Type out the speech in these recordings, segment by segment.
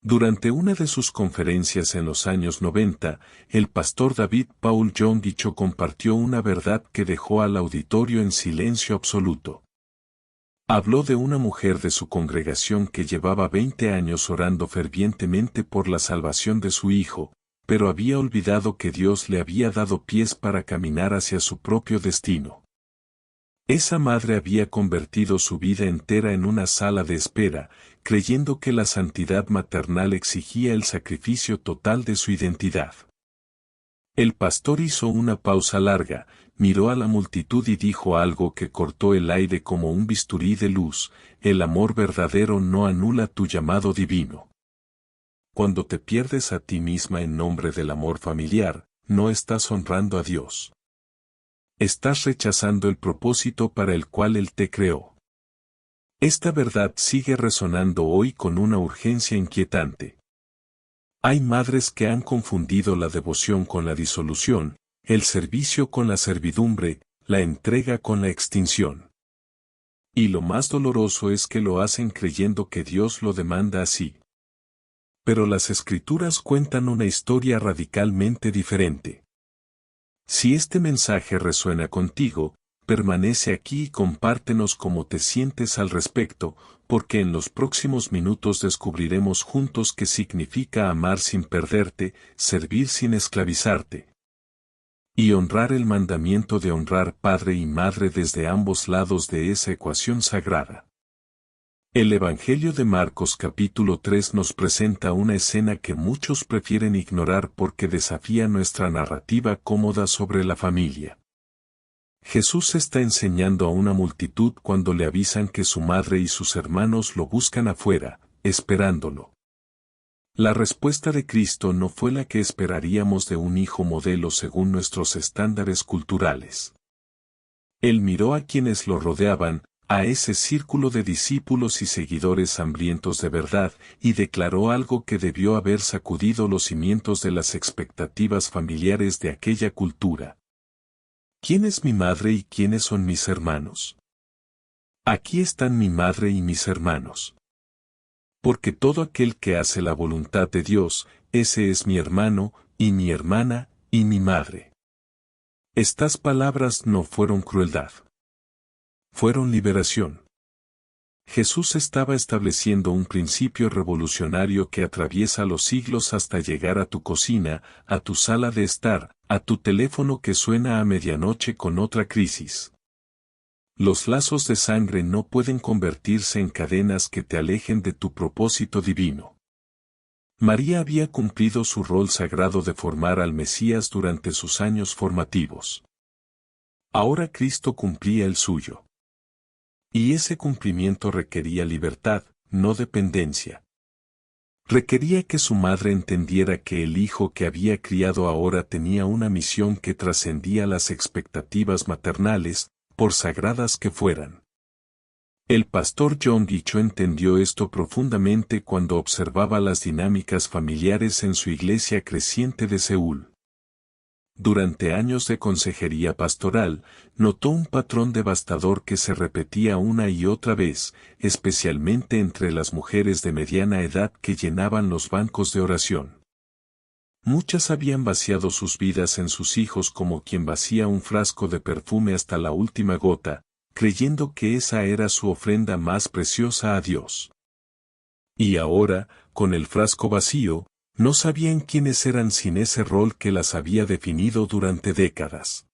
Durante una de sus conferencias en los años 90, el pastor David Paul John Dicho compartió una verdad que dejó al auditorio en silencio absoluto. Habló de una mujer de su congregación que llevaba 20 años orando fervientemente por la salvación de su hijo, pero había olvidado que Dios le había dado pies para caminar hacia su propio destino. Esa madre había convertido su vida entera en una sala de espera, creyendo que la santidad maternal exigía el sacrificio total de su identidad. El pastor hizo una pausa larga, miró a la multitud y dijo algo que cortó el aire como un bisturí de luz: el amor verdadero no anula tu llamado divino. Cuando te pierdes a ti misma en nombre del amor familiar, no estás honrando a Dios. Estás rechazando el propósito para el cual Él te creó. Esta verdad sigue resonando hoy con una urgencia inquietante. Hay madres que han confundido la devoción con la disolución, el servicio con la servidumbre, la entrega con la extinción. Y lo más doloroso es que lo hacen creyendo que Dios lo demanda así. Pero las Escrituras cuentan una historia radicalmente diferente. Si este mensaje resuena contigo, permanece aquí y compártenos cómo te sientes al respecto, porque en los próximos minutos descubriremos juntos qué significa amar sin perderte, servir sin esclavizarte, y honrar el mandamiento de honrar padre y madre desde ambos lados de esa ecuación sagrada. El Evangelio de Marcos capítulo 3 nos presenta una escena que muchos prefieren ignorar porque desafía nuestra narrativa cómoda sobre la familia. Jesús está enseñando a una multitud cuando le avisan que su madre y sus hermanos lo buscan afuera, esperándolo. La respuesta de Cristo no fue la que esperaríamos de un hijo modelo según nuestros estándares culturales. Él miró a quienes lo rodeaban, a ese círculo de discípulos y seguidores hambrientos de verdad, y declaró algo que debió haber sacudido los cimientos de las expectativas familiares de aquella cultura. ¿Quién es mi madre y quiénes son mis hermanos? Aquí están mi madre y mis hermanos. Porque todo aquel que hace la voluntad de Dios, ese es mi hermano, y mi hermana, y mi madre. Estas palabras no fueron crueldad. Fueron liberación. Jesús estaba estableciendo un principio revolucionario que atraviesa los siglos hasta llegar a tu cocina, a tu sala de estar, a tu teléfono que suena a medianoche con otra crisis. Los lazos de sangre no pueden convertirse en cadenas que te alejen de tu propósito divino. María había cumplido su rol sagrado de formar al Mesías durante sus años formativos. Ahora Cristo cumplía el suyo. Y ese cumplimiento requería libertad, no dependencia. Requería que su madre entendiera que el hijo que había criado ahora tenía una misión que trascendía las expectativas maternales, por sagradas que fueran. El pastor John Dicho entendió esto profundamente cuando observaba las dinámicas familiares en su iglesia creciente de Seúl. Durante años de consejería pastoral, notó un patrón devastador que se repetía una y otra vez, especialmente entre las mujeres de mediana edad que llenaban los bancos de oración. Muchas habían vaciado sus vidas en sus hijos como quien vacía un frasco de perfume hasta la última gota, creyendo que esa era su ofrenda más preciosa a Dios. Y ahora, con el frasco vacío, no sabían quiénes eran sin ese rol que las había definido durante décadas.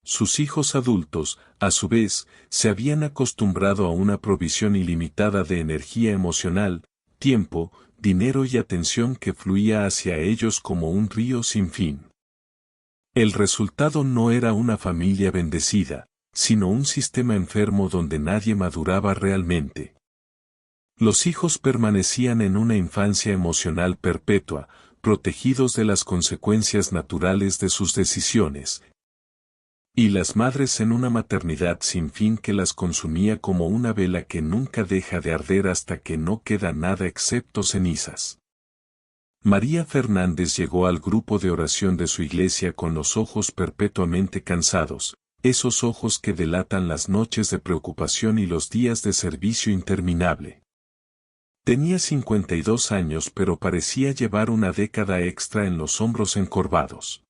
Sus hijos adultos, a su vez, se habían acostumbrado a una provisión ilimitada de energía emocional, tiempo, dinero y atención que fluía hacia ellos como un río sin fin. El resultado no era una familia bendecida, sino un sistema enfermo donde nadie maduraba realmente. Los hijos permanecían en una infancia emocional perpetua, protegidos de las consecuencias naturales de sus decisiones. Y las madres en una maternidad sin fin que las consumía como una vela que nunca deja de arder hasta que no queda nada excepto cenizas. María Fernández llegó al grupo de oración de su iglesia con los ojos perpetuamente cansados, esos ojos que delatan las noches de preocupación y los días de servicio interminable. Tenía 52 años, pero parecía llevar una década extra en los hombros encorvados.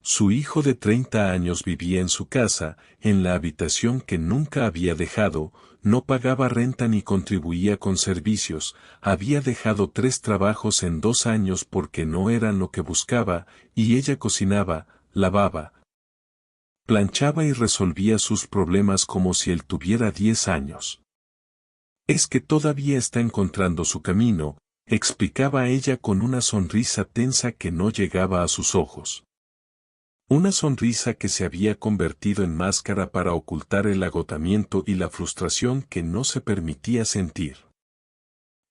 Su hijo de 30 años vivía en su casa, en la habitación que nunca había dejado, no pagaba renta ni contribuía con servicios, había dejado 3 trabajos en 2 años porque no eran lo que buscaba, y ella cocinaba, lavaba, planchaba y resolvía sus problemas como si él tuviera 10 años. Es que todavía está encontrando su camino, explicaba ella con una sonrisa tensa que no llegaba a sus ojos. Una sonrisa que se había convertido en máscara para ocultar el agotamiento y la frustración que no se permitía sentir.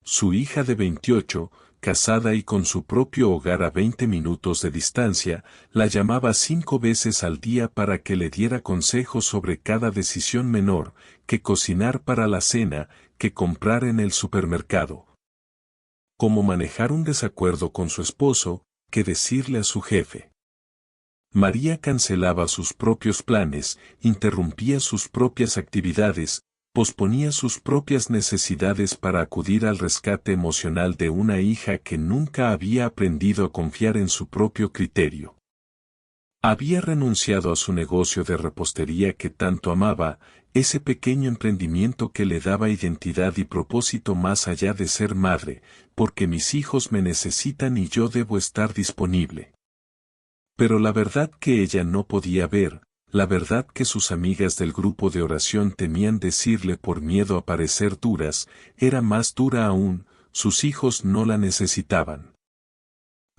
Su hija de 28, casada y con su propio hogar a 20 minutos de distancia, la llamaba 5 veces al día para que le diera consejos sobre cada decisión menor, que cocinar para la cena, que comprar en el supermercado. Cómo manejar un desacuerdo con su esposo, que decirle a su jefe. María cancelaba sus propios planes, interrumpía sus propias actividades, posponía sus propias necesidades para acudir al rescate emocional de una hija que nunca había aprendido a confiar en su propio criterio. Había renunciado a su negocio de repostería que tanto amaba, ese pequeño emprendimiento que le daba identidad y propósito más allá de ser madre, porque mis hijos me necesitan y yo debo estar disponible. Pero la verdad que ella no podía ver, la verdad que sus amigas del grupo de oración temían decirle por miedo a parecer duras, era más dura aún, sus hijos no la necesitaban.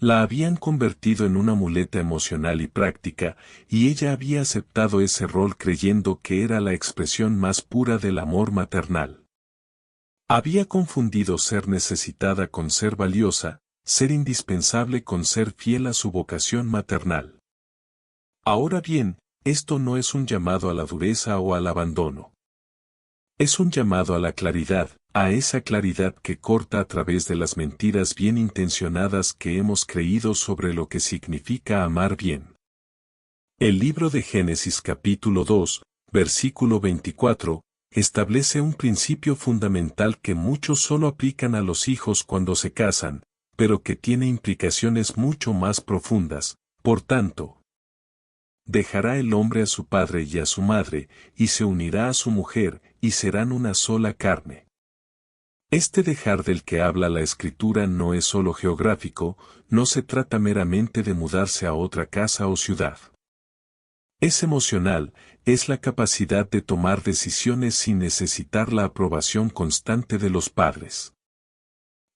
La habían convertido en una muleta emocional y práctica, y ella había aceptado ese rol creyendo que era la expresión más pura del amor maternal. Había confundido ser necesitada con ser valiosa, ser indispensable con ser fiel a su vocación maternal. Ahora bien, esto no es un llamado a la dureza o al abandono. Es un llamado a la claridad, a esa claridad que corta a través de las mentiras bien intencionadas que hemos creído sobre lo que significa amar bien. El libro de Génesis capítulo 2, versículo 24, establece un principio fundamental que muchos solo aplican a los hijos cuando se casan, pero que tiene implicaciones mucho más profundas. Por tanto, dejará el hombre a su padre y a su madre, y se unirá a su mujer, y serán una sola carne. Este dejar del que habla la Escritura no es solo geográfico, no se trata meramente de mudarse a otra casa o ciudad. Es emocional, es la capacidad de tomar decisiones sin necesitar la aprobación constante de los padres.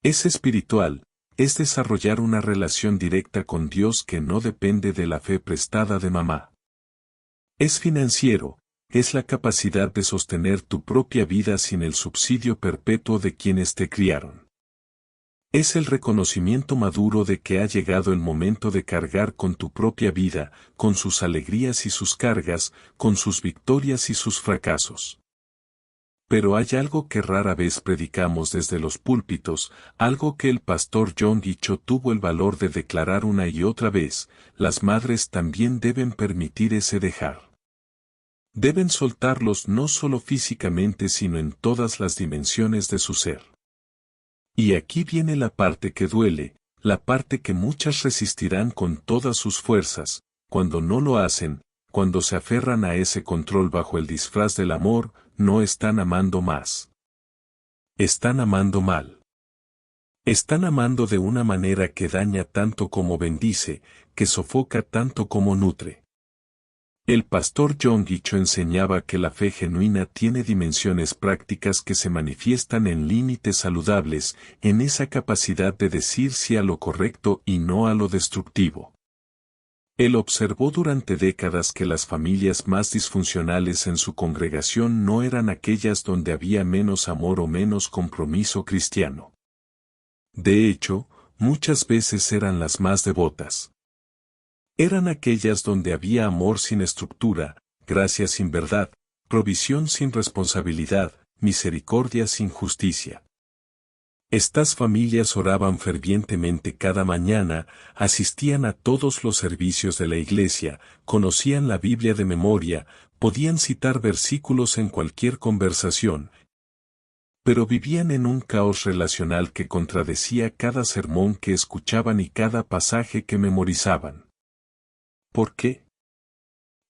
Es espiritual, es desarrollar una relación directa con Dios que no depende de la fe prestada de mamá. Es financiero, es la capacidad de sostener tu propia vida sin el subsidio perpetuo de quienes te criaron. Es el reconocimiento maduro de que ha llegado el momento de cargar con tu propia vida, con sus alegrías y sus cargas, con sus victorias y sus fracasos. Pero hay algo que rara vez predicamos desde los púlpitos, algo que el pastor John Guicho tuvo el valor de declarar una y otra vez: las madres también deben permitir ese dejar. Deben soltarlos no solo físicamente sino en todas las dimensiones de su ser. Y aquí viene la parte que duele, la parte que muchas resistirán con todas sus fuerzas, cuando no lo hacen, cuando se aferran a ese control bajo el disfraz del amor, no están amando más. Están amando mal. Están amando de una manera que daña tanto como bendice, que sofoca tanto como nutre. El pastor John Guicho enseñaba que la fe genuina tiene dimensiones prácticas que se manifiestan en límites saludables, en esa capacidad de decir sí a lo correcto y no a lo destructivo. Él observó durante décadas que las familias más disfuncionales en su congregación no eran aquellas donde había menos amor o menos compromiso cristiano. De hecho, muchas veces eran las más devotas. Eran aquellas donde había amor sin estructura, gracia sin verdad, provisión sin responsabilidad, misericordia sin justicia. Estas familias oraban fervientemente cada mañana, asistían a todos los servicios de la iglesia, conocían la Biblia de memoria, podían citar versículos en cualquier conversación. Pero vivían en un caos relacional que contradecía cada sermón que escuchaban y cada pasaje que memorizaban. ¿Por qué?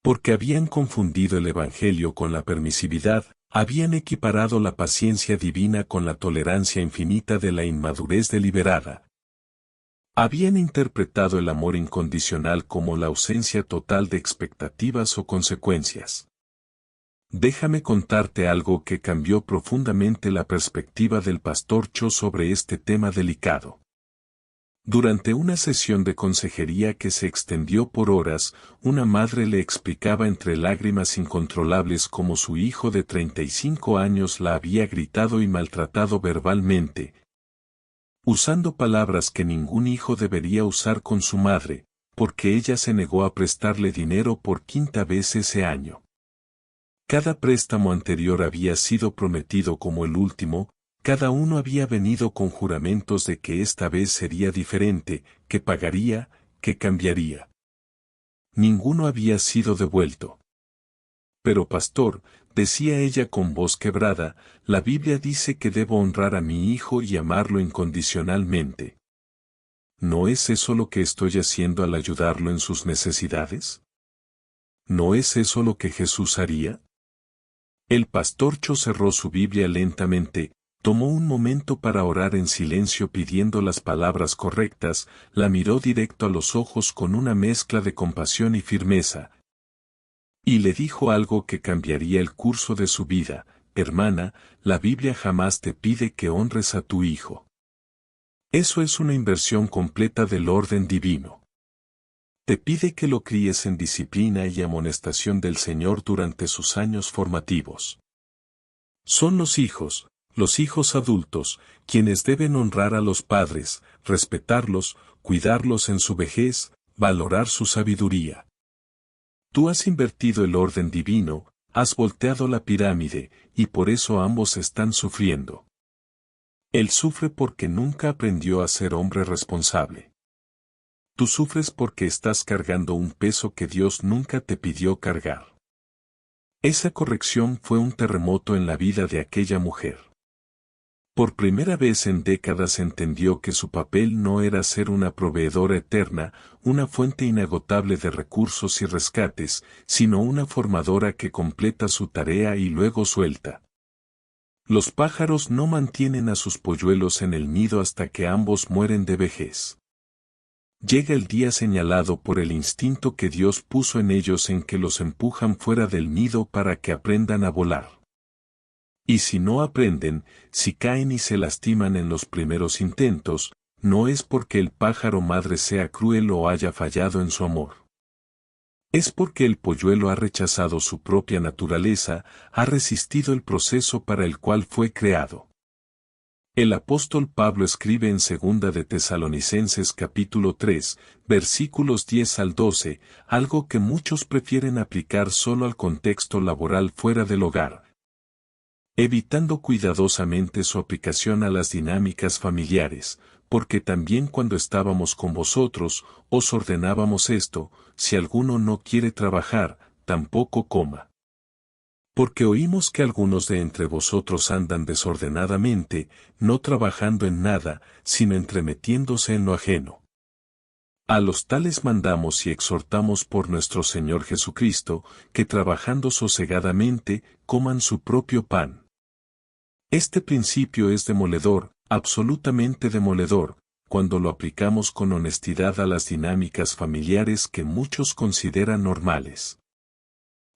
Porque habían confundido el Evangelio con la permisividad, habían equiparado la paciencia divina con la tolerancia infinita de la inmadurez deliberada. Habían interpretado el amor incondicional como la ausencia total de expectativas o consecuencias. Déjame contarte algo que cambió profundamente la perspectiva del pastor Cho sobre este tema delicado. Durante una sesión de consejería que se extendió por horas, una madre le explicaba entre lágrimas incontrolables cómo su hijo de 35 años la había gritado y maltratado verbalmente, usando palabras que ningún hijo debería usar con su madre, porque ella se negó a prestarle dinero por quinta vez ese año. Cada préstamo anterior había sido prometido como el último, cada uno había venido con juramentos de que esta vez sería diferente, que pagaría, que cambiaría. Ninguno había sido devuelto. Pero pastor, decía ella con voz quebrada, la Biblia dice que debo honrar a mi hijo y amarlo incondicionalmente. ¿No es eso lo que estoy haciendo al ayudarlo en sus necesidades? ¿No es eso lo que Jesús haría? El pastor Cho cerró su Biblia lentamente, tomó un momento para orar en silencio pidiendo las palabras correctas, la miró directo a los ojos con una mezcla de compasión y firmeza, y le dijo algo que cambiaría el curso de su vida: hermana, la Biblia jamás te pide que honres a tu hijo. Eso es una inversión completa del orden divino. Te pide que lo críes en disciplina y amonestación del Señor durante sus años formativos. Son los hijos adultos, quienes deben honrar a los padres, respetarlos, cuidarlos en su vejez, valorar su sabiduría. Tú has invertido el orden divino, has volteado la pirámide, y por eso ambos están sufriendo. Él sufre porque nunca aprendió a ser hombre responsable. Tú sufres porque estás cargando un peso que Dios nunca te pidió cargar. Esa corrección fue un terremoto en la vida de aquella mujer. Por primera vez en décadas entendió que su papel no era ser una proveedora eterna, una fuente inagotable de recursos y rescates, sino una formadora que completa su tarea y luego suelta. Los pájaros no mantienen a sus polluelos en el nido hasta que ambos mueren de vejez. Llega el día señalado por el instinto que Dios puso en ellos en que los empujan fuera del nido para que aprendan a volar. Y si no aprenden, si caen y se lastiman en los primeros intentos, no es porque el pájaro madre sea cruel o haya fallado en su amor. Es porque el polluelo ha rechazado su propia naturaleza, ha resistido el proceso para el cual fue creado. El apóstol Pablo escribe en 2 de Tesalonicenses capítulo 3, versículos 10 al 12, algo que muchos prefieren aplicar solo al contexto laboral fuera del hogar, evitando cuidadosamente su aplicación a las dinámicas familiares, porque también cuando estábamos con vosotros, os ordenábamos esto: si alguno no quiere trabajar, tampoco coma. Porque oímos que algunos de entre vosotros andan desordenadamente, no trabajando en nada, sino entremetiéndose en lo ajeno. A los tales mandamos y exhortamos por nuestro Señor Jesucristo, que trabajando sosegadamente, coman su propio pan. Este principio es demoledor, absolutamente demoledor, cuando lo aplicamos con honestidad a las dinámicas familiares que muchos consideran normales.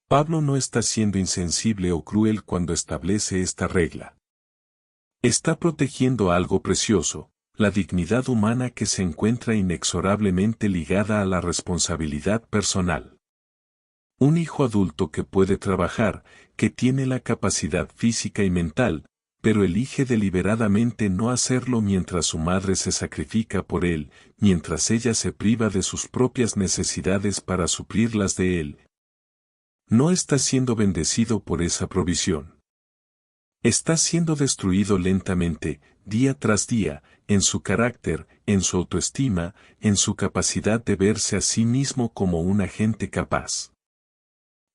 Pablo no está siendo insensible o cruel cuando establece esta regla. Está protegiendo algo precioso, la dignidad humana que se encuentra inexorablemente ligada a la responsabilidad personal. Un hijo adulto que puede trabajar, que tiene la capacidad física y mental, pero elige deliberadamente no hacerlo mientras su madre se sacrifica por él, mientras ella se priva de sus propias necesidades para suplir las de él, no está siendo bendecido por esa provisión. Está siendo destruido lentamente, día tras día, en su carácter, en su autoestima, en su capacidad de verse a sí mismo como un agente capaz.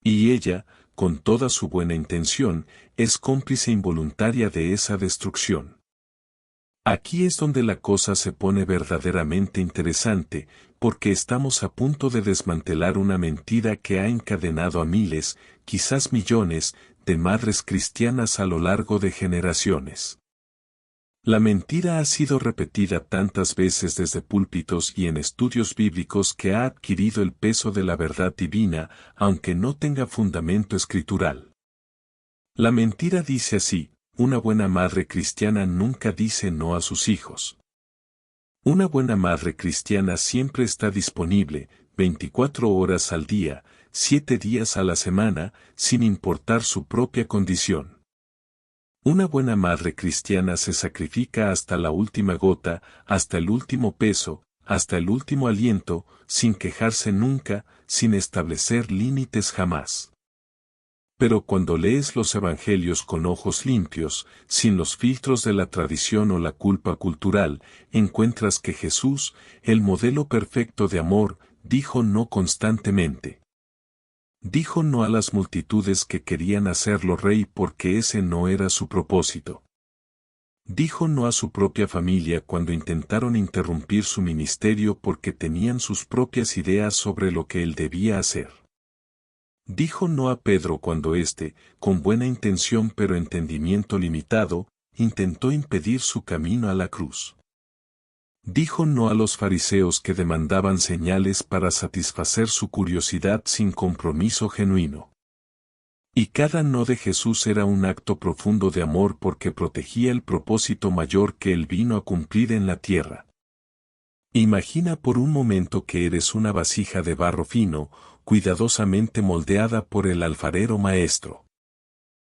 Y ella, con toda su buena intención, es cómplice involuntaria de esa destrucción. Aquí es donde la cosa se pone verdaderamente interesante, porque estamos a punto de desmantelar una mentira que ha encadenado a miles, quizás millones, de madres cristianas a lo largo de generaciones. La mentira ha sido repetida tantas veces desde púlpitos y en estudios bíblicos que ha adquirido el peso de la verdad divina, aunque no tenga fundamento escritural. La mentira dice así: una buena madre cristiana nunca dice no a sus hijos. Una buena madre cristiana siempre está disponible, 24 horas al día, 7 días a la semana, sin importar su propia condición. Una buena madre cristiana se sacrifica hasta la última gota, hasta el último peso, hasta el último aliento, sin quejarse nunca, sin establecer límites jamás. Pero cuando lees los evangelios con ojos limpios, sin los filtros de la tradición o la culpa cultural, encuentras que Jesús, el modelo perfecto de amor, dijo no constantemente. Dijo no a las multitudes que querían hacerlo rey porque ese no era su propósito. Dijo no a su propia familia cuando intentaron interrumpir su ministerio porque tenían sus propias ideas sobre lo que él debía hacer. Dijo no a Pedro cuando éste, con buena intención pero entendimiento limitado, intentó impedir su camino a la cruz. Dijo no a los fariseos que demandaban señales para satisfacer su curiosidad sin compromiso genuino. Y cada no de Jesús era un acto profundo de amor porque protegía el propósito mayor que él vino a cumplir en la tierra. Imagina por un momento que eres una vasija de barro fino, cuidadosamente moldeada por el alfarero maestro.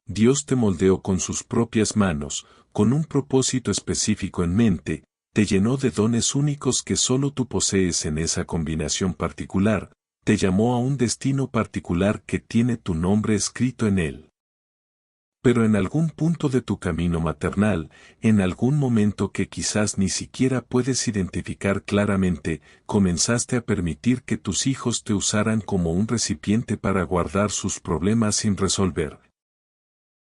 Dios te moldeó con sus propias manos, con un propósito específico en mente, te llenó de dones únicos que solo tú posees en esa combinación particular, te llamó a un destino particular que tiene tu nombre escrito en él. Pero en algún punto de tu camino maternal, en algún momento que quizás ni siquiera puedes identificar claramente, comenzaste a permitir que tus hijos te usaran como un recipiente para guardar sus problemas sin resolver.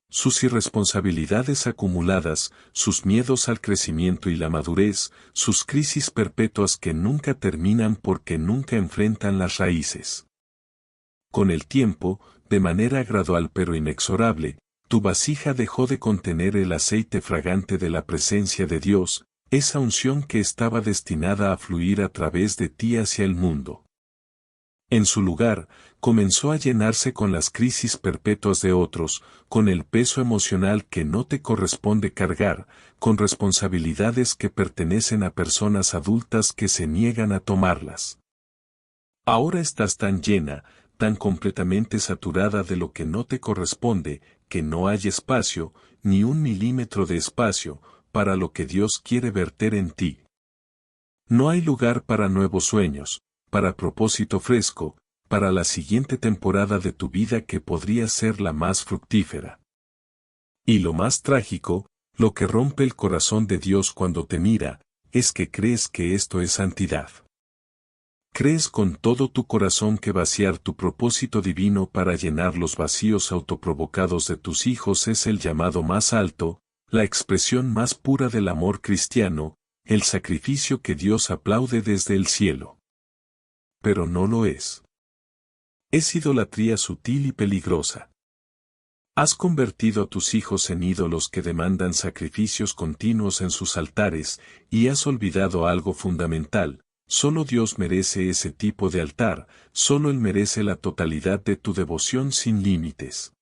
Sus irresponsabilidades acumuladas, sus miedos al crecimiento y la madurez, sus crisis perpetuas que nunca terminan porque nunca enfrentan las raíces. Con el tiempo, de manera gradual pero inexorable, tu vasija dejó de contener el aceite fragante de la presencia de Dios, esa unción que estaba destinada a fluir a través de ti hacia el mundo. En su lugar, comenzó a llenarse con las crisis perpetuas de otros, con el peso emocional que no te corresponde cargar, con responsabilidades que pertenecen a personas adultas que se niegan a tomarlas. Ahora estás tan llena, tan completamente saturada de lo que no te corresponde, que no hay espacio, ni un milímetro de espacio, para lo que Dios quiere verter en ti. No hay lugar para nuevos sueños, para propósito fresco, para la siguiente temporada de tu vida que podría ser la más fructífera. Y lo más trágico, lo que rompe el corazón de Dios cuando te mira, es que crees que esto es santidad. Crees con todo tu corazón que vaciar tu propósito divino para llenar los vacíos autoprovocados de tus hijos es el llamado más alto, la expresión más pura del amor cristiano, el sacrificio que Dios aplaude desde el cielo. Pero no lo es. Es idolatría sutil y peligrosa. Has convertido a tus hijos en ídolos que demandan sacrificios continuos en sus altares, y has olvidado algo fundamental: solo Dios merece ese tipo de altar, solo Él merece la totalidad de tu devoción sin límites.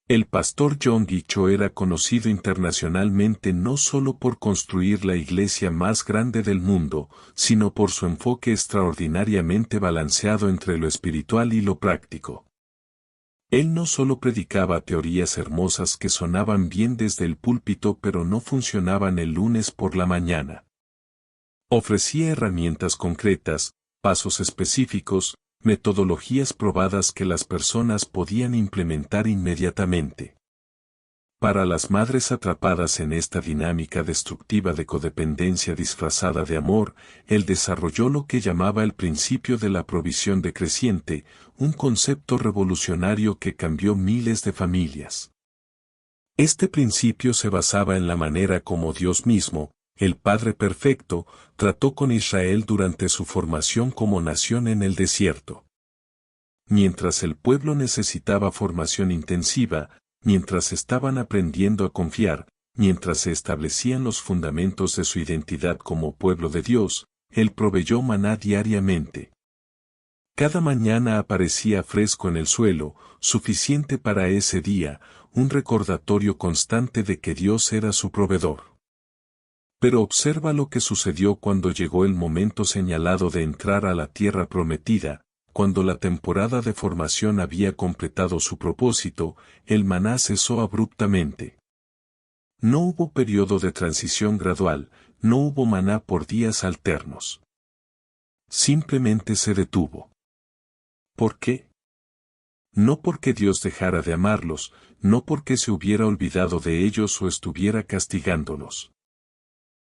El pastor John Guicho era conocido internacionalmente no solo por construir la iglesia más grande del mundo, sino por su enfoque extraordinariamente balanceado entre lo espiritual y lo práctico. Él no solo predicaba teorías hermosas que sonaban bien desde el púlpito pero no funcionaban el lunes por la mañana. Ofrecía herramientas concretas, pasos específicos, metodologías probadas que las personas podían implementar inmediatamente. Para las madres atrapadas en esta dinámica destructiva de codependencia disfrazada de amor, él desarrolló lo que llamaba el principio de la provisión decreciente, un concepto revolucionario que cambió miles de familias. Este principio se basaba en la manera como Dios mismo, el Padre Perfecto, trató con Israel durante su formación como nación en el desierto. Mientras el pueblo necesitaba formación intensiva, mientras estaban aprendiendo a confiar, mientras se establecían los fundamentos de su identidad como pueblo de Dios, Él proveyó maná diariamente. Cada mañana aparecía fresco en el suelo, suficiente para ese día, un recordatorio constante de que Dios era su proveedor. Pero observa lo que sucedió cuando llegó el momento señalado de entrar a la tierra prometida. Cuando la temporada de formación había completado su propósito, el maná cesó abruptamente. No hubo periodo de transición gradual, no hubo maná por días alternos. Simplemente se detuvo. ¿Por qué? No porque Dios dejara de amarlos, no porque se hubiera olvidado de ellos o estuviera castigándolos,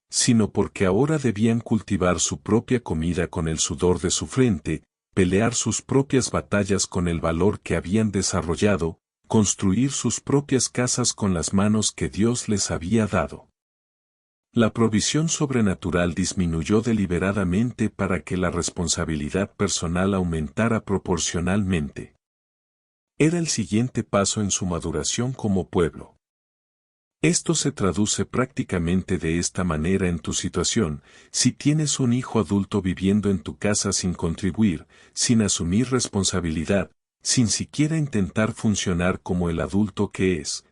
sino porque ahora debían cultivar su propia comida con el sudor de su frente, pelear sus propias batallas con el valor que habían desarrollado, construir sus propias casas con las manos que Dios les había dado. La provisión sobrenatural disminuyó deliberadamente para que la responsabilidad personal aumentara proporcionalmente. Era el siguiente paso en su maduración como pueblo. Esto se traduce prácticamente de esta manera en tu situación: si tienes un hijo adulto viviendo en tu casa sin contribuir, sin asumir responsabilidad, sin siquiera intentar funcionar como el adulto que es.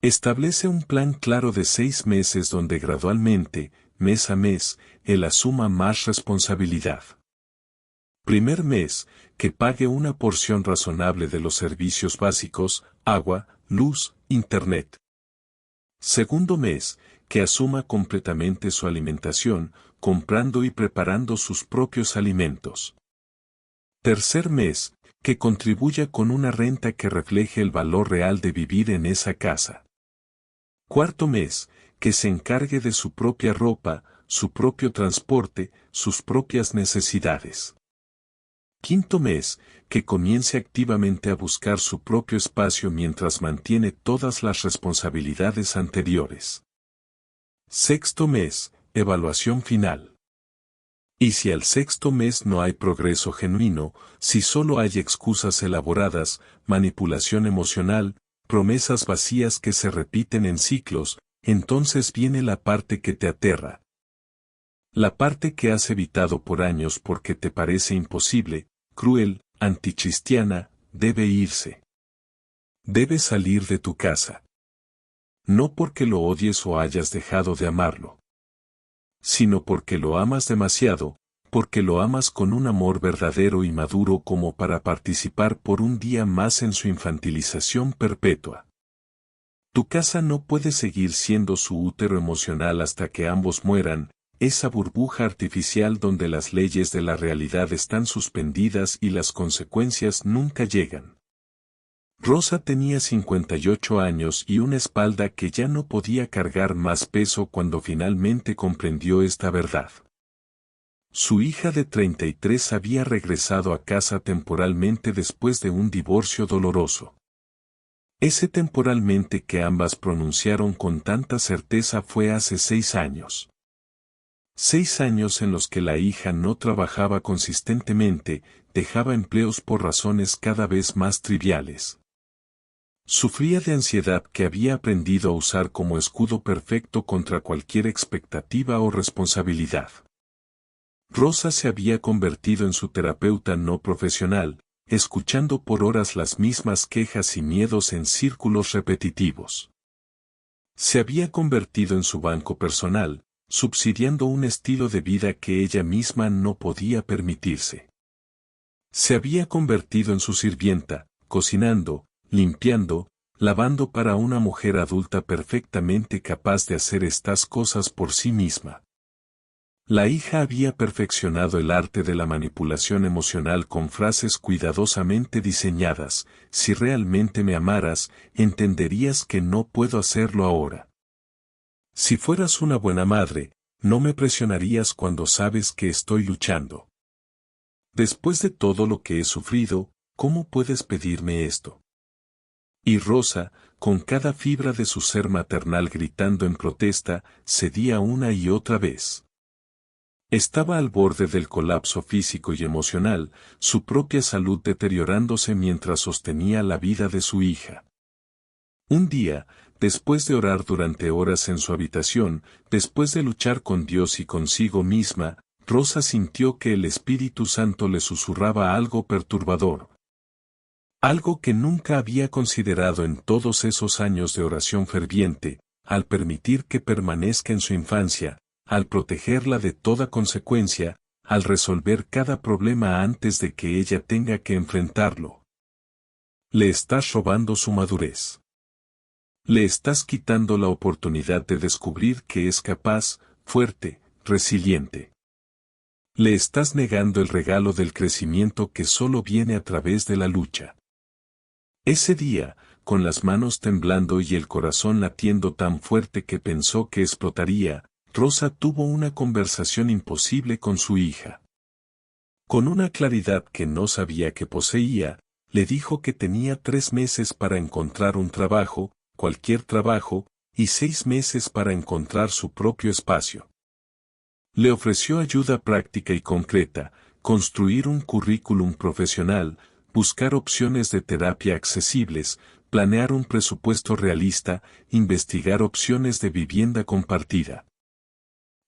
Establece un plan claro de 6 meses donde gradualmente, mes a mes, él asuma más responsabilidad. Primer mes, que pague una porción razonable de los servicios básicos, agua, luz, internet. Segundo mes, que asuma completamente su alimentación, comprando y preparando sus propios alimentos. Tercer mes, que contribuya con una renta que refleje el valor real de vivir en esa casa. Cuarto mes, que se encargue de su propia ropa, su propio transporte, sus propias necesidades. Quinto mes, que comience activamente a buscar su propio espacio mientras mantiene todas las responsabilidades anteriores. Sexto mes, evaluación final. Y si al sexto mes no hay progreso genuino, si solo hay excusas elaboradas, manipulación emocional, promesas vacías que se repiten en ciclos, entonces viene la parte que te aterra. La parte que has evitado por años porque te parece imposible, cruel, anticristiana, debe irse. Debe salir de tu casa. No porque lo odies o hayas dejado de amarlo, sino porque lo amas demasiado, porque lo amas con un amor verdadero y maduro como para participar por un día más en su infantilización perpetua. Tu casa no puede seguir siendo su útero emocional hasta que ambos mueran, esa burbuja artificial donde las leyes de la realidad están suspendidas y las consecuencias nunca llegan. Rosa tenía 58 años y una espalda que ya no podía cargar más peso cuando finalmente comprendió esta verdad. Su hija de 33 había regresado a casa temporalmente después de un divorcio doloroso. Ese temporalmente que ambas pronunciaron con tanta certeza fue hace 6 años. 6 años en los que la hija no trabajaba consistentemente, dejaba empleos por razones cada vez más triviales. Sufría de ansiedad que había aprendido a usar como escudo perfecto contra cualquier expectativa o responsabilidad. Rosa se había convertido en su terapeuta no profesional, escuchando por horas las mismas quejas y miedos en círculos repetitivos. Se había convertido en su banco personal, subsidiando un estilo de vida que ella misma no podía permitirse. Se había convertido en su sirvienta, cocinando, limpiando, lavando para una mujer adulta perfectamente capaz de hacer estas cosas por sí misma. La hija había perfeccionado el arte de la manipulación emocional con frases cuidadosamente diseñadas: si realmente me amaras, entenderías que no puedo hacerlo ahora. Si fueras una buena madre, no me presionarías cuando sabes que estoy luchando. Después de todo lo que he sufrido, ¿cómo puedes pedirme esto? Y Rosa, con cada fibra de su ser maternal gritando en protesta, cedía una y otra vez. Estaba al borde del colapso físico y emocional, su propia salud deteriorándose mientras sostenía la vida de su hija. Un día, después de orar durante horas en su habitación, después de luchar con Dios y consigo misma, Rosa sintió que el Espíritu Santo le susurraba algo perturbador. Algo que nunca había considerado en todos esos años de oración ferviente, al permitir que permanezca en su infancia, al protegerla de toda consecuencia, al resolver cada problema antes de que ella tenga que enfrentarlo. Le estás robando su madurez. Le estás quitando la oportunidad de descubrir que es capaz, fuerte, resiliente. Le estás negando el regalo del crecimiento que solo viene a través de la lucha. Ese día, con las manos temblando y el corazón latiendo tan fuerte que pensó que explotaría, Rosa tuvo una conversación imposible con su hija. Con una claridad que no sabía que poseía, le dijo que tenía 3 meses para encontrar un trabajo, cualquier trabajo, y 6 meses para encontrar su propio espacio. Le ofreció ayuda práctica y concreta: construir un currículum profesional, buscar opciones de terapia accesibles, planear un presupuesto realista, investigar opciones de vivienda compartida.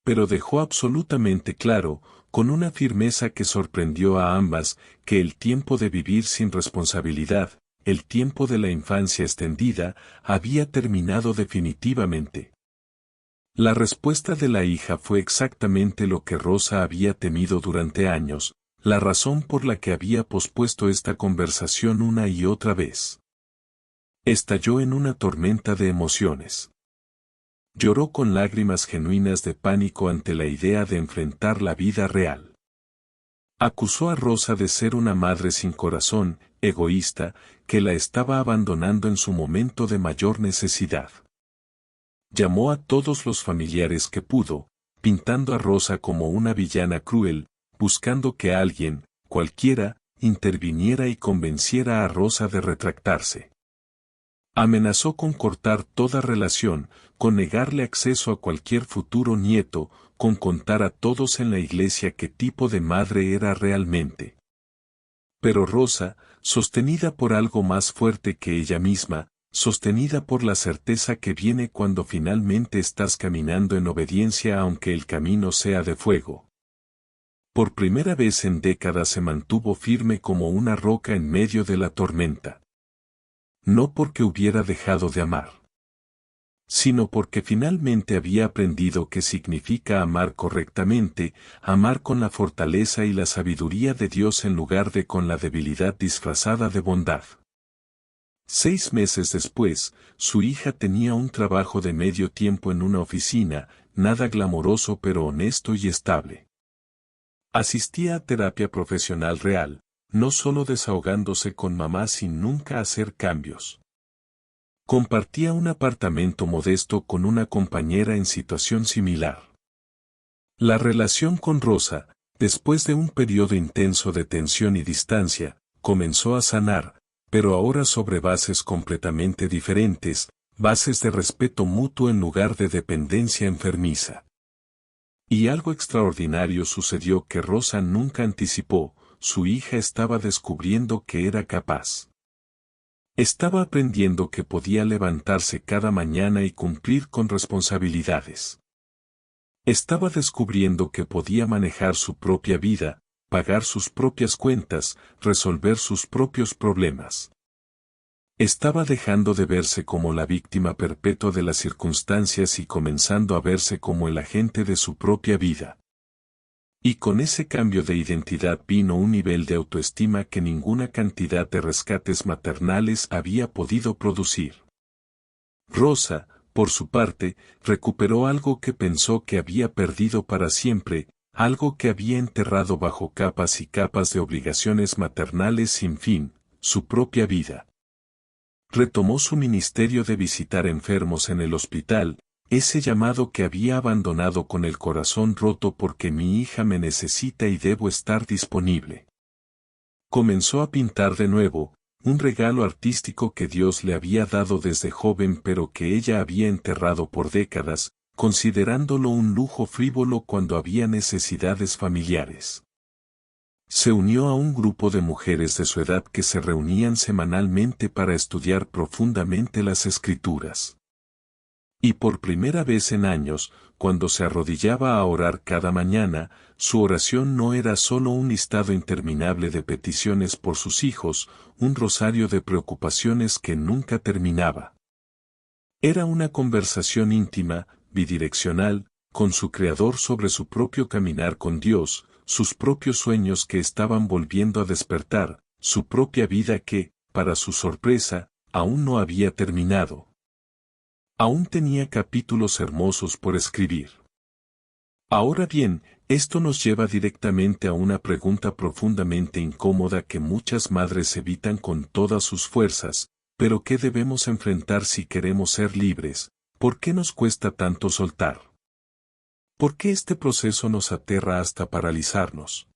Pero dejó absolutamente claro, con una firmeza que sorprendió a ambas, que el tiempo de vivir sin responsabilidad, el tiempo de la infancia extendida, había terminado definitivamente. La respuesta de la hija fue exactamente lo que Rosa había temido durante años, la razón por la que había pospuesto esta conversación una y otra vez. Estalló en una tormenta de emociones. Lloró con lágrimas genuinas de pánico ante la idea de enfrentar la vida real. Acusó a Rosa de ser una madre sin corazón, egoísta, que la estaba abandonando en su momento de mayor necesidad. Llamó a todos los familiares que pudo, pintando a Rosa como una villana cruel, buscando que alguien, cualquiera, interviniera y convenciera a Rosa de retractarse. Amenazó con cortar toda relación, con negarle acceso a cualquier futuro nieto, con contar a todos en la iglesia qué tipo de madre era realmente. Pero Rosa, sostenida por algo más fuerte que ella misma, sostenida por la certeza que viene cuando finalmente estás caminando en obediencia aunque el camino sea de fuego. Por primera vez en décadas se mantuvo firme como una roca en medio de la tormenta. No porque hubiera dejado de amar, sino porque finalmente había aprendido qué significa amar correctamente, amar con la fortaleza y la sabiduría de Dios en lugar de con la debilidad disfrazada de bondad. 6 meses después, su hija tenía un trabajo de medio tiempo en una oficina, nada glamoroso pero honesto y estable. Asistía a terapia profesional real, no solo desahogándose con mamá sin nunca hacer cambios. Compartía un apartamento modesto con una compañera en situación similar. La relación con Rosa, después de un periodo intenso de tensión y distancia, comenzó a sanar, pero ahora sobre bases completamente diferentes, bases de respeto mutuo en lugar de dependencia enfermiza. Y algo extraordinario sucedió que Rosa nunca anticipó: su hija estaba descubriendo que era capaz. Estaba aprendiendo que podía levantarse cada mañana y cumplir con responsabilidades. Estaba descubriendo que podía manejar su propia vida, pagar sus propias cuentas, resolver sus propios problemas. Estaba dejando de verse como la víctima perpetua de las circunstancias y comenzando a verse como el agente de su propia vida. Y con ese cambio de identidad vino un nivel de autoestima que ninguna cantidad de rescates maternales había podido producir. Rosa, por su parte, recuperó algo que pensó que había perdido para siempre, algo que había enterrado bajo capas y capas de obligaciones maternales sin fin, su propia vida. Retomó su ministerio de visitar enfermos en el hospital, ese llamado que había abandonado con el corazón roto porque mi hija me necesita y debo estar disponible. Comenzó a pintar de nuevo, un regalo artístico que Dios le había dado desde joven pero que ella había enterrado por décadas, considerándolo un lujo frívolo cuando había necesidades familiares. Se unió a un grupo de mujeres de su edad que se reunían semanalmente para estudiar profundamente las Escrituras. Y por primera vez en años, cuando se arrodillaba a orar cada mañana, su oración no era solo un listado interminable de peticiones por sus hijos, un rosario de preocupaciones que nunca terminaba. Era una conversación íntima, bidireccional, con su Creador sobre su propio caminar con Dios, sus propios sueños que estaban volviendo a despertar, su propia vida que, para su sorpresa, aún no había terminado. Aún tenía capítulos hermosos por escribir. Ahora bien, esto nos lleva directamente a una pregunta profundamente incómoda que muchas madres evitan con todas sus fuerzas, pero que debemos enfrentar si queremos ser libres. ¿Por qué nos cuesta tanto soltar? ¿Por qué este proceso nos aterra hasta paralizarnos?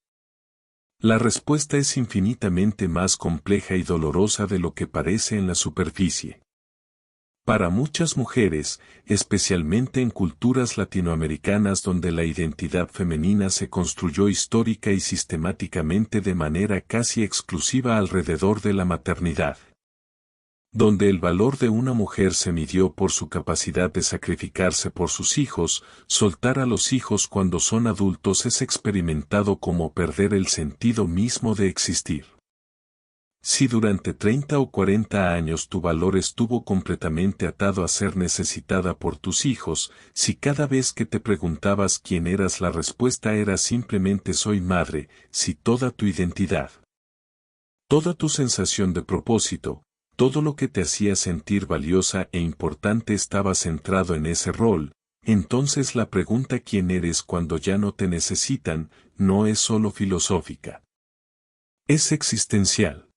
La respuesta es infinitamente más compleja y dolorosa de lo que parece en la superficie. Para muchas mujeres, especialmente en culturas latinoamericanas donde la identidad femenina se construyó histórica y sistemáticamente de manera casi exclusiva alrededor de la maternidad, donde el valor de una mujer se midió por su capacidad de sacrificarse por sus hijos, soltar a los hijos cuando son adultos es experimentado como perder el sentido mismo de existir. Si durante 30 o 40 años tu valor estuvo completamente atado a ser necesitada por tus hijos, si cada vez que te preguntabas quién eras la respuesta era simplemente soy madre, si toda tu identidad, toda tu sensación de propósito, todo lo que te hacía sentir valiosa e importante estaba centrado en ese rol, entonces la pregunta quién eres cuando ya no te necesitan, no es solo filosófica. Es existencial.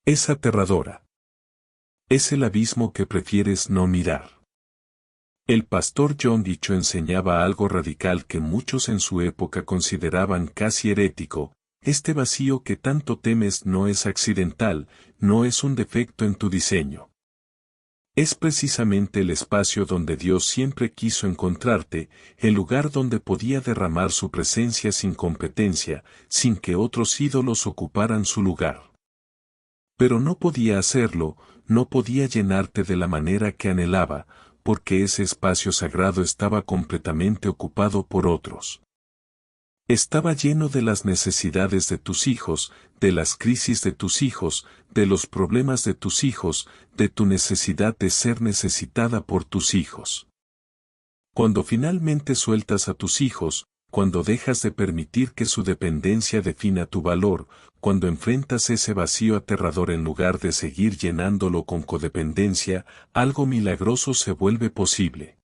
Es aterradora. Es el abismo que prefieres no mirar. El pastor John Dicho enseñaba algo radical que muchos en su época consideraban casi herético, este vacío que tanto temes no es accidental, no es un defecto en tu diseño. Es precisamente el espacio donde Dios siempre quiso encontrarte, el lugar donde podía derramar su presencia sin competencia, sin que otros ídolos ocuparan su lugar. Pero no podía hacerlo, no podía llenarte de la manera que anhelaba, porque ese espacio sagrado estaba completamente ocupado por otros. Estaba lleno de las necesidades de tus hijos, de las crisis de tus hijos, de los problemas de tus hijos, de tu necesidad de ser necesitada por tus hijos. Cuando finalmente sueltas a tus hijos, cuando dejas de permitir que su dependencia defina tu valor, cuando enfrentas ese vacío aterrador en lugar de seguir llenándolo con codependencia, algo milagroso se vuelve posible.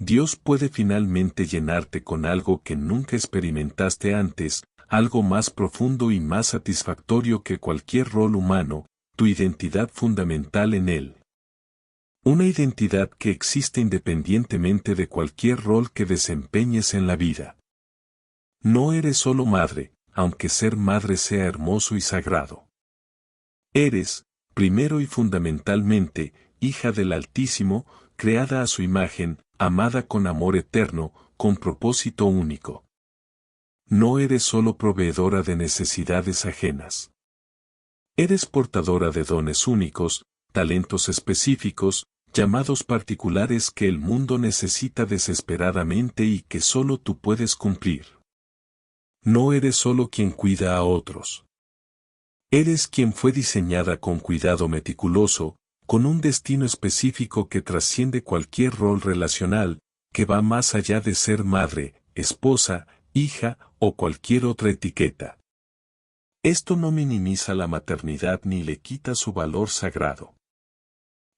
Dios puede finalmente llenarte con algo que nunca experimentaste antes, algo más profundo y más satisfactorio que cualquier rol humano, tu identidad fundamental en Él. Una identidad que existe independientemente de cualquier rol que desempeñes en la vida. No eres solo madre, aunque ser madre sea hermoso y sagrado. Eres, primero y fundamentalmente, hija del Altísimo, creada a su imagen, amada con amor eterno, con propósito único. No eres solo proveedora de necesidades ajenas. Eres portadora de dones únicos, talentos específicos, llamados particulares que el mundo necesita desesperadamente y que solo tú puedes cumplir. No eres solo quien cuida a otros. Eres quien fue diseñada con cuidado meticuloso, con un destino específico que trasciende cualquier rol relacional, que va más allá de ser madre, esposa, hija o cualquier otra etiqueta. Esto no minimiza la maternidad ni le quita su valor sagrado.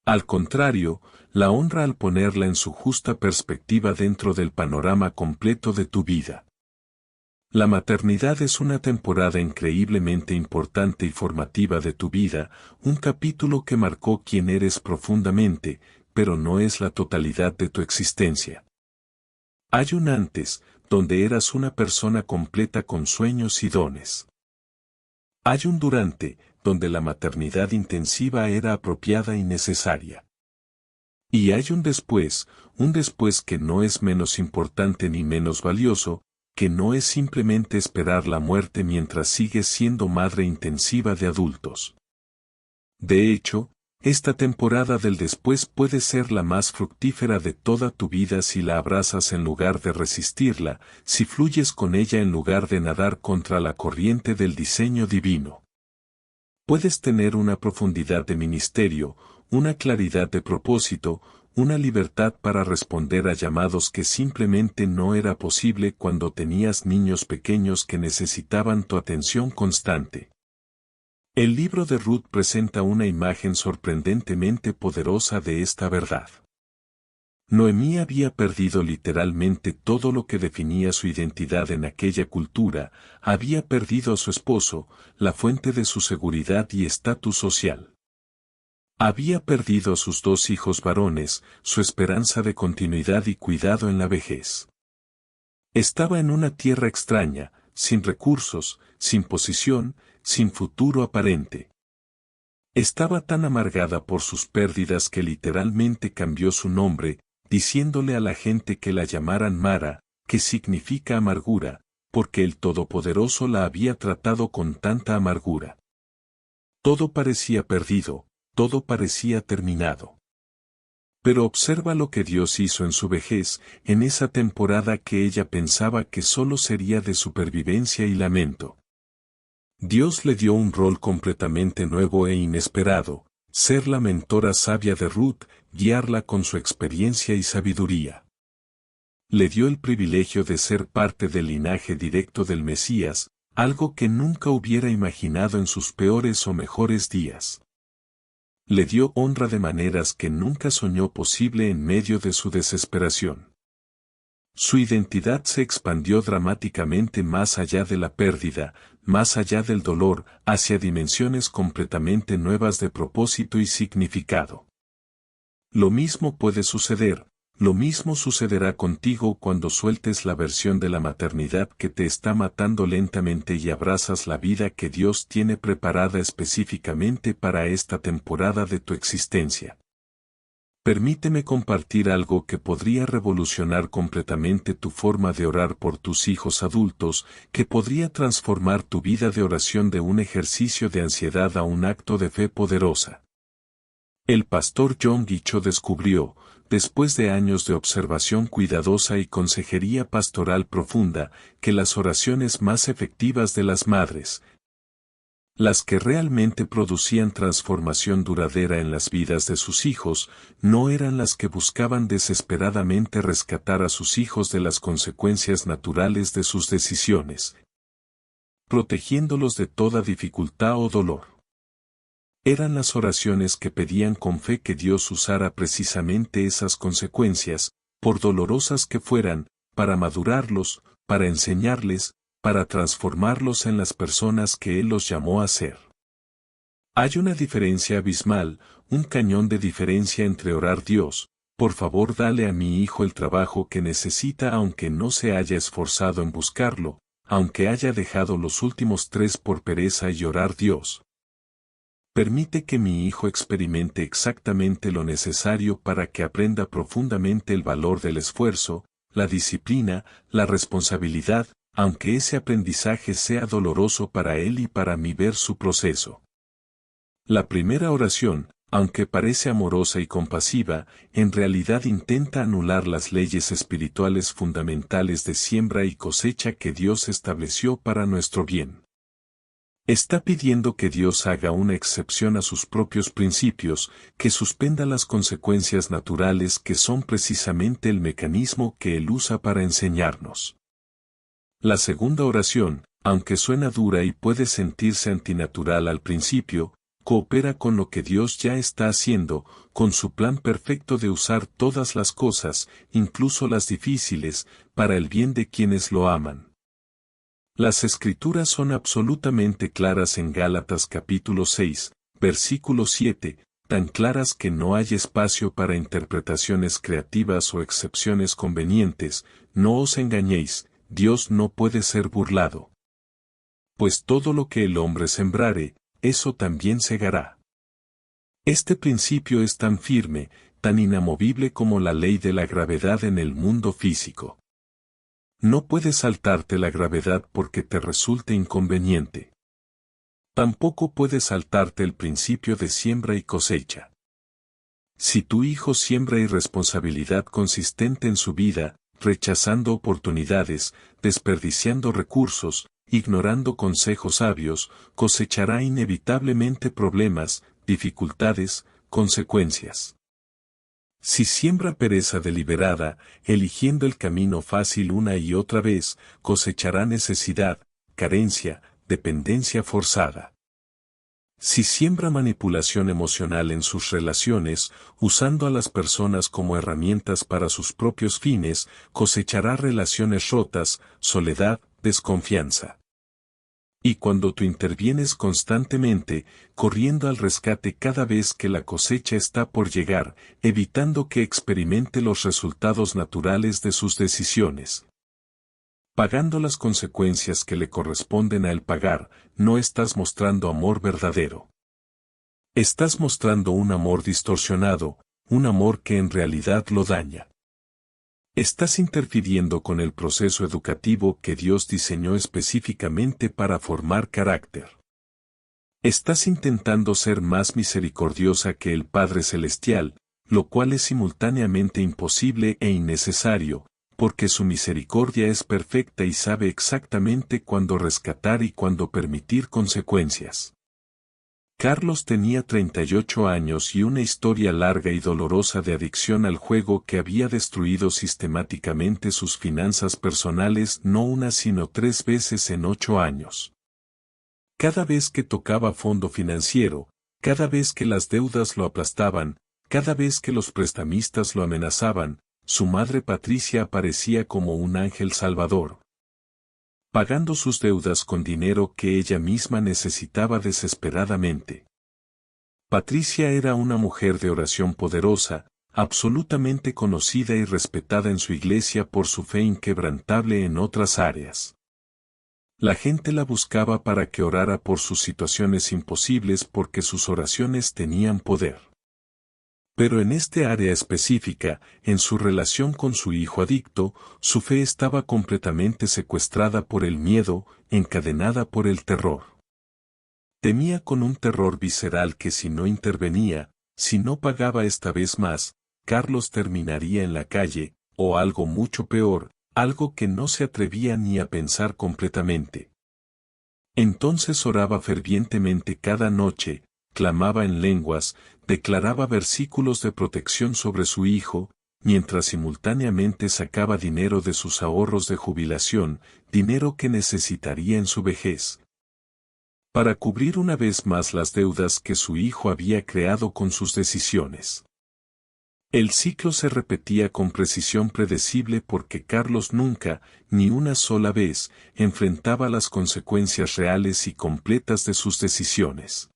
Al contrario, la honra al ponerla en su justa perspectiva dentro del panorama completo de tu vida. La maternidad es una temporada increíblemente importante y formativa de tu vida, un capítulo que marcó quién eres profundamente, pero no es la totalidad de tu existencia. Hay un antes, donde eras una persona completa con sueños y dones. Hay un durante, donde la maternidad intensiva era apropiada y necesaria. Y hay un después que no es menos importante ni menos valioso, que no es simplemente esperar la muerte mientras sigues siendo madre intensiva de adultos. De hecho, esta temporada del después puede ser la más fructífera de toda tu vida si la abrazas en lugar de resistirla, si fluyes con ella en lugar de nadar contra la corriente del diseño divino. Puedes tener una profundidad de ministerio, una claridad de propósito, una libertad para responder a llamados que simplemente no era posible cuando tenías niños pequeños que necesitaban tu atención constante. El libro de Ruth presenta una imagen sorprendentemente poderosa de esta verdad. Noemí había perdido literalmente todo lo que definía su identidad en aquella cultura, había perdido a su esposo, la fuente de su seguridad y estatus social. Había perdido a sus 2 hijos varones, su esperanza de continuidad y cuidado en la vejez. Estaba en una tierra extraña, sin recursos, sin posición, sin futuro aparente. Estaba tan amargada por sus pérdidas que literalmente cambió su nombre, diciéndole a la gente que la llamaran Mara, que significa amargura, porque el Todopoderoso la había tratado con tanta amargura. Todo parecía perdido, todo parecía terminado. Pero observa lo que Dios hizo en su vejez, en esa temporada que ella pensaba que solo sería de supervivencia y lamento. Dios le dio un rol completamente nuevo e inesperado, ser la mentora sabia de Ruth, guiarla con su experiencia y sabiduría. Le dio el privilegio de ser parte del linaje directo del Mesías, algo que nunca hubiera imaginado en sus peores o mejores días. Le dio honra de maneras que nunca soñó posible en medio de su desesperación. Su identidad se expandió dramáticamente más allá de la pérdida, más allá del dolor, hacia dimensiones completamente nuevas de propósito y significado. Lo mismo puede suceder, lo mismo sucederá contigo cuando sueltes la versión de la maternidad que te está matando lentamente y abrazas la vida que Dios tiene preparada específicamente para esta temporada de tu existencia. Permíteme compartir algo que podría revolucionar completamente tu forma de orar por tus hijos adultos, que podría transformar tu vida de oración de un ejercicio de ansiedad a un acto de fe poderosa. El pastor John Guicho descubrió, después de años de observación cuidadosa y consejería pastoral profunda, que las oraciones más efectivas de las madres, las que realmente producían transformación duradera en las vidas de sus hijos, no eran las que buscaban desesperadamente rescatar a sus hijos de las consecuencias naturales de sus decisiones, protegiéndolos de toda dificultad o dolor. Eran las oraciones que pedían con fe que Dios usara precisamente esas consecuencias, por dolorosas que fueran, para madurarlos, para enseñarles, para transformarlos en las personas que Él los llamó a ser. Hay una diferencia abismal, un cañón de diferencia entre orar Dios, por favor dale a mi hijo el trabajo que necesita aunque no se haya esforzado en buscarlo, aunque haya dejado los últimos 3 por pereza y orar Dios. Permite que mi hijo experimente exactamente lo necesario para que aprenda profundamente el valor del esfuerzo, la disciplina, la responsabilidad, aunque ese aprendizaje sea doloroso para él y para mí ver su proceso. La primera oración, aunque parece amorosa y compasiva, en realidad intenta anular las leyes espirituales fundamentales de siembra y cosecha que Dios estableció para nuestro bien. Está pidiendo que Dios haga una excepción a sus propios principios, que suspenda las consecuencias naturales que son precisamente el mecanismo que Él usa para enseñarnos. La segunda oración, aunque suena dura y puede sentirse antinatural al principio, coopera con lo que Dios ya está haciendo, con su plan perfecto de usar todas las cosas, incluso las difíciles, para el bien de quienes lo aman. Las Escrituras son absolutamente claras en Gálatas capítulo 6, versículo 7, tan claras que no hay espacio para interpretaciones creativas o excepciones convenientes. No os engañéis, Dios no puede ser burlado. Pues todo lo que el hombre sembrare, eso también segará. Este principio es tan firme, tan inamovible como la ley de la gravedad en el mundo físico. No puedes saltarte la gravedad porque te resulte inconveniente. Tampoco puedes saltarte el principio de siembra y cosecha. Si tu hijo siembra irresponsabilidad consistente en su vida, rechazando oportunidades, desperdiciando recursos, ignorando consejos sabios, cosechará inevitablemente problemas, dificultades, consecuencias. Si siembra pereza deliberada, eligiendo el camino fácil una y otra vez, cosechará necesidad, carencia, dependencia forzada. Si siembra manipulación emocional en sus relaciones, usando a las personas como herramientas para sus propios fines, cosechará relaciones rotas, soledad, desconfianza. Y cuando tú intervienes constantemente, corriendo al rescate cada vez que la cosecha está por llegar, evitando que experimente los resultados naturales de sus decisiones, pagando las consecuencias que le corresponden a él pagar, no estás mostrando amor verdadero. Estás mostrando un amor distorsionado, un amor que en realidad lo daña. Estás interfiriendo con el proceso educativo que Dios diseñó específicamente para formar carácter. Estás intentando ser más misericordiosa que el Padre Celestial, lo cual es simultáneamente imposible e innecesario, porque su misericordia es perfecta y sabe exactamente cuándo rescatar y cuándo permitir consecuencias. Carlos tenía 38 años y una historia larga y dolorosa de adicción al juego que había destruido sistemáticamente sus finanzas personales no una sino 3 veces en 8 años. Cada vez que tocaba fondo financiero, cada vez que las deudas lo aplastaban, cada vez que los prestamistas lo amenazaban, su madre Patricia aparecía como un ángel salvador, pagando sus deudas con dinero que ella misma necesitaba desesperadamente. Patricia era una mujer de oración poderosa, absolutamente conocida y respetada en su iglesia por su fe inquebrantable en otras áreas. La gente la buscaba para que orara por sus situaciones imposibles porque sus oraciones tenían poder. Pero en este área específica, en su relación con su hijo adicto, su fe estaba completamente secuestrada por el miedo, encadenada por el terror. Temía con un terror visceral que si no intervenía, si no pagaba esta vez más, Carlos terminaría en la calle, o algo mucho peor, algo que no se atrevía ni a pensar completamente. Entonces oraba fervientemente cada noche, clamaba en lenguas, declaraba versículos de protección sobre su hijo, mientras simultáneamente sacaba dinero de sus ahorros de jubilación, dinero que necesitaría en su vejez, para cubrir una vez más las deudas que su hijo había creado con sus decisiones. El ciclo se repetía con precisión predecible porque Carlos nunca, ni una sola vez, enfrentaba las consecuencias reales y completas de sus decisiones.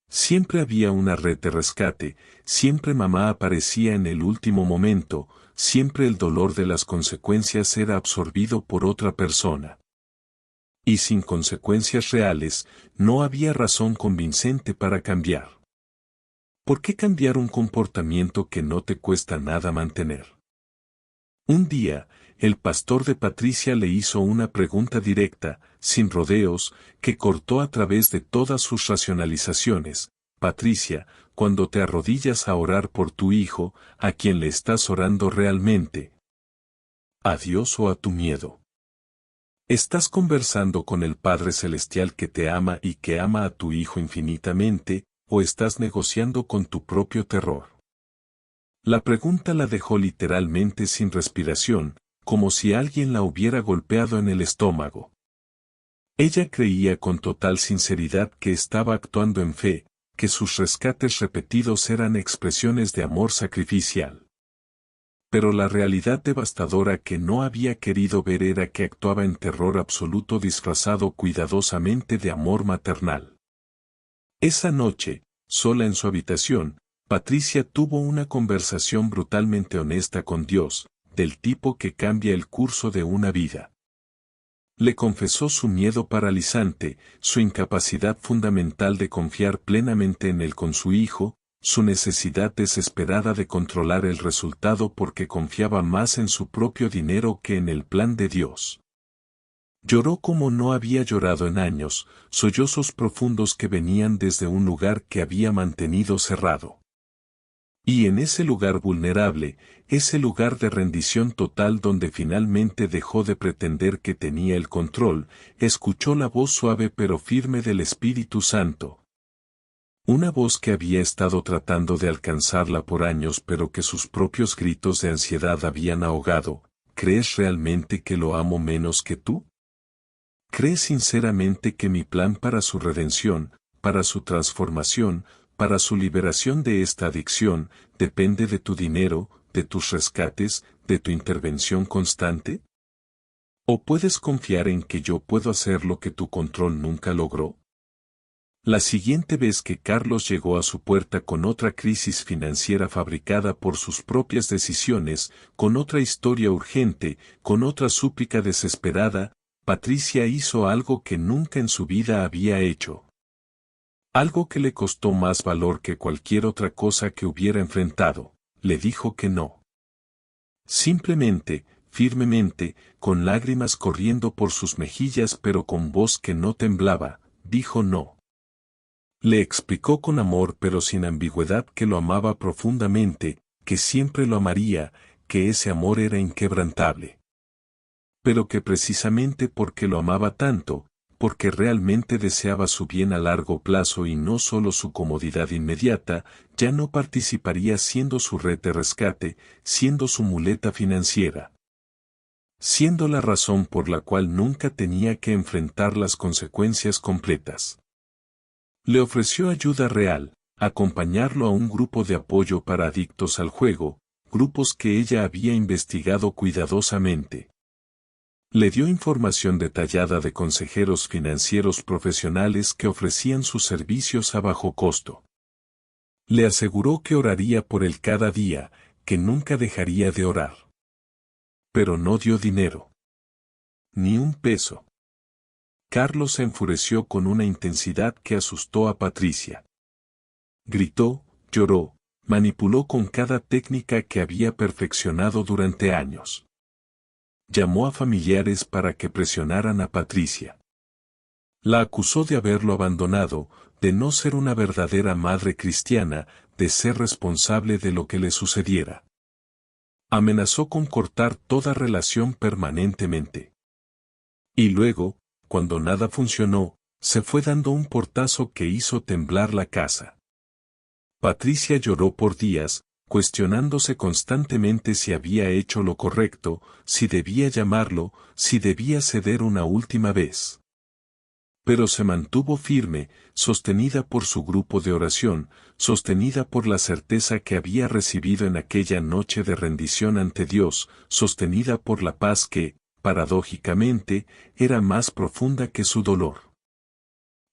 Siempre había una red de rescate, siempre mamá aparecía en el último momento, siempre el dolor de las consecuencias era absorbido por otra persona. Y sin consecuencias reales, no había razón convincente para cambiar. ¿Por qué cambiar un comportamiento que no te cuesta nada mantener? Un día, el pastor de Patricia le hizo una pregunta directa, sin rodeos, que cortó a través de todas sus racionalizaciones. Patricia, cuando te arrodillas a orar por tu hijo, ¿a quién le estás orando realmente? ¿A Dios o a tu miedo? ¿Estás conversando con el Padre Celestial que te ama y que ama a tu hijo infinitamente, o estás negociando con tu propio terror? La pregunta la dejó literalmente sin respiración, como si alguien la hubiera golpeado en el estómago. Ella creía con total sinceridad que estaba actuando en fe, que sus rescates repetidos eran expresiones de amor sacrificial. Pero la realidad devastadora que no había querido ver era que actuaba en terror absoluto disfrazado cuidadosamente de amor maternal. Esa noche, sola en su habitación, Patricia tuvo una conversación brutalmente honesta con Dios, del tipo que cambia el curso de una vida. Le confesó su miedo paralizante, su incapacidad fundamental de confiar plenamente en él con su hijo, su necesidad desesperada de controlar el resultado porque confiaba más en su propio dinero que en el plan de Dios. Lloró como no había llorado en años, sollozos profundos que venían desde un lugar que había mantenido cerrado. Y en ese lugar vulnerable, ese lugar de rendición total donde finalmente dejó de pretender que tenía el control, escuchó la voz suave pero firme del Espíritu Santo. Una voz que había estado tratando de alcanzarla por años pero que sus propios gritos de ansiedad habían ahogado. ¿Crees realmente que lo amo menos que tú? ¿Crees sinceramente que mi plan para su redención, para su transformación, para su liberación de esta adicción, depende de tu dinero, de tus rescates, de tu intervención constante? ¿O puedes confiar en que yo puedo hacer lo que tu control nunca logró? La siguiente vez que Carlos llegó a su puerta con otra crisis financiera fabricada por sus propias decisiones, con otra historia urgente, con otra súplica desesperada, Patricia hizo algo que nunca en su vida había hecho. Algo que le costó más valor que cualquier otra cosa que hubiera enfrentado, le dijo que no. Simplemente, firmemente, con lágrimas corriendo por sus mejillas pero con voz que no temblaba, dijo no. Le explicó con amor pero sin ambigüedad que lo amaba profundamente, que siempre lo amaría, que ese amor era inquebrantable. Pero que precisamente porque lo amaba tanto, porque realmente deseaba su bien a largo plazo y no solo su comodidad inmediata, ya no participaría siendo su red de rescate, siendo su muleta financiera. Siendo la razón por la cual nunca tenía que enfrentar las consecuencias completas. Le ofreció ayuda real, acompañarlo a un grupo de apoyo para adictos al juego, grupos que ella había investigado cuidadosamente. Le dio información detallada de consejeros financieros profesionales que ofrecían sus servicios a bajo costo. Le aseguró que oraría por él cada día, que nunca dejaría de orar. Pero no dio dinero. Ni un peso. Carlos se enfureció con una intensidad que asustó a Patricia. Gritó, lloró, manipuló con cada técnica que había perfeccionado durante años. Llamó a familiares para que presionaran a Patricia. La acusó de haberlo abandonado, de no ser una verdadera madre cristiana, de ser responsable de lo que le sucediera. Amenazó con cortar toda relación permanentemente. Y luego, cuando nada funcionó, se fue dando un portazo que hizo temblar la casa. Patricia lloró por días, cuestionándose constantemente si había hecho lo correcto, si debía llamarlo, si debía ceder una última vez. Pero se mantuvo firme, sostenida por su grupo de oración, sostenida por la certeza que había recibido en aquella noche de rendición ante Dios, sostenida por la paz que, paradójicamente, era más profunda que su dolor.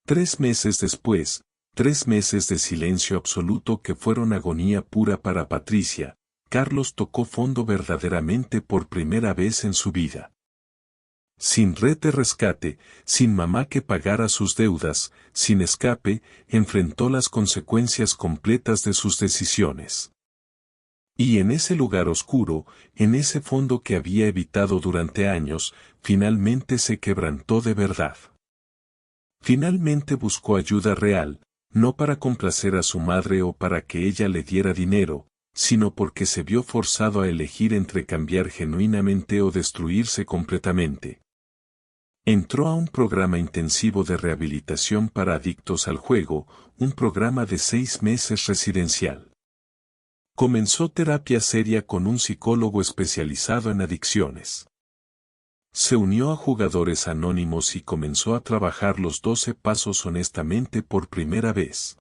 3 meses después, 3 meses de silencio absoluto que fueron agonía pura para Patricia, Carlos tocó fondo verdaderamente por primera vez en su vida. Sin red de rescate, sin mamá que pagara sus deudas, sin escape, enfrentó las consecuencias completas de sus decisiones. Y en ese lugar oscuro, en ese fondo que había evitado durante años, finalmente se quebrantó de verdad. Finalmente buscó ayuda real, no para complacer a su madre o para que ella le diera dinero, sino porque se vio forzado a elegir entre cambiar genuinamente o destruirse completamente. Entró a un programa intensivo de rehabilitación para adictos al juego, un programa de 6 meses residencial. Comenzó terapia seria con un psicólogo especializado en adicciones. Se unió a Jugadores Anónimos y comenzó a trabajar los 12 pasos honestamente por primera vez.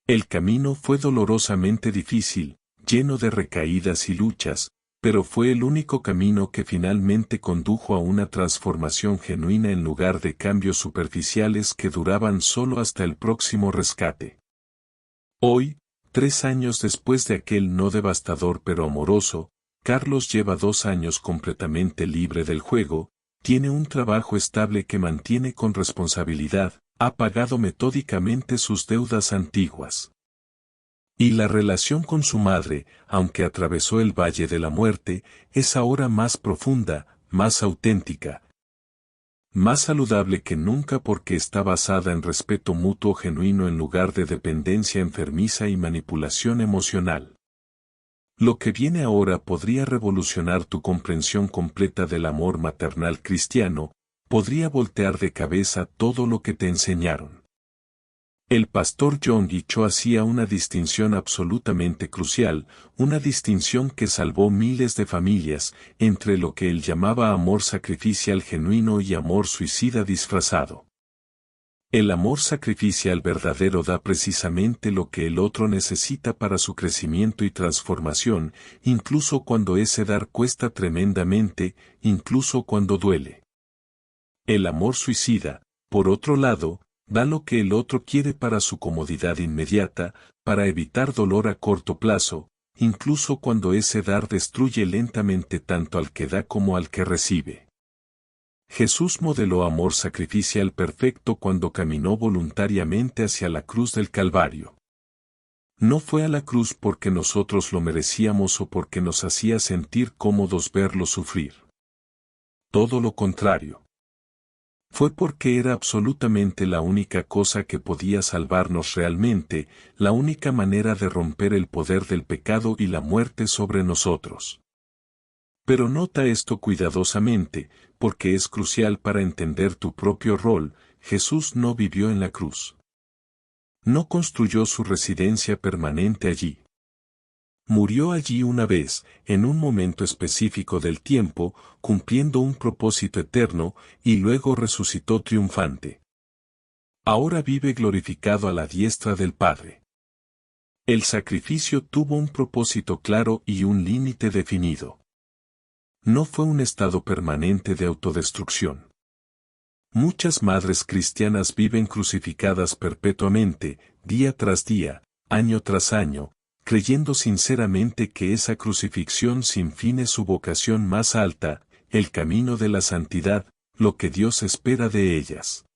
El camino fue dolorosamente difícil, lleno de recaídas y luchas, pero fue el único camino que finalmente condujo a una transformación genuina en lugar de cambios superficiales que duraban solo hasta el próximo rescate. Hoy, 3 años después de aquel no devastador pero amoroso, Carlos lleva 2 años completamente libre del juego, tiene un trabajo estable que mantiene con responsabilidad, ha pagado metódicamente sus deudas antiguas. Y la relación con su madre, aunque atravesó el valle de la muerte, es ahora más profunda, más auténtica, más saludable que nunca porque está basada en respeto mutuo genuino en lugar de dependencia enfermiza y manipulación emocional. Lo que viene ahora podría revolucionar tu comprensión completa del amor maternal cristiano, podría voltear de cabeza todo lo que te enseñaron. El pastor John Cho hacía una distinción absolutamente crucial, una distinción que salvó miles de familias, entre lo que él llamaba amor sacrificial genuino y amor suicida disfrazado. El amor sacrificial verdadero da precisamente lo que el otro necesita para su crecimiento y transformación, incluso cuando ese dar cuesta tremendamente, incluso cuando duele. El amor suicida, por otro lado, da lo que el otro quiere para su comodidad inmediata, para evitar dolor a corto plazo, incluso cuando ese dar destruye lentamente tanto al que da como al que recibe. Jesús modeló amor sacrificial perfecto cuando caminó voluntariamente hacia la cruz del Calvario. No fue a la cruz porque nosotros lo merecíamos o porque nos hacía sentir cómodos verlo sufrir. Todo lo contrario. Fue porque era absolutamente la única cosa que podía salvarnos realmente, la única manera de romper el poder del pecado y la muerte sobre nosotros. Pero nota esto cuidadosamente, porque es crucial para entender tu propio rol. Jesús no vivió en la cruz. No construyó su residencia permanente allí. Murió allí una vez, en un momento específico del tiempo, cumpliendo un propósito eterno, y luego resucitó triunfante. Ahora vive glorificado a la diestra del Padre. El sacrificio tuvo un propósito claro y un límite definido. No fue un estado permanente de autodestrucción. Muchas madres cristianas viven crucificadas perpetuamente, día tras día, año tras año, creyendo sinceramente que esa crucifixión sin fin es su vocación más alta, el camino de la santidad, lo que Dios espera de ellas.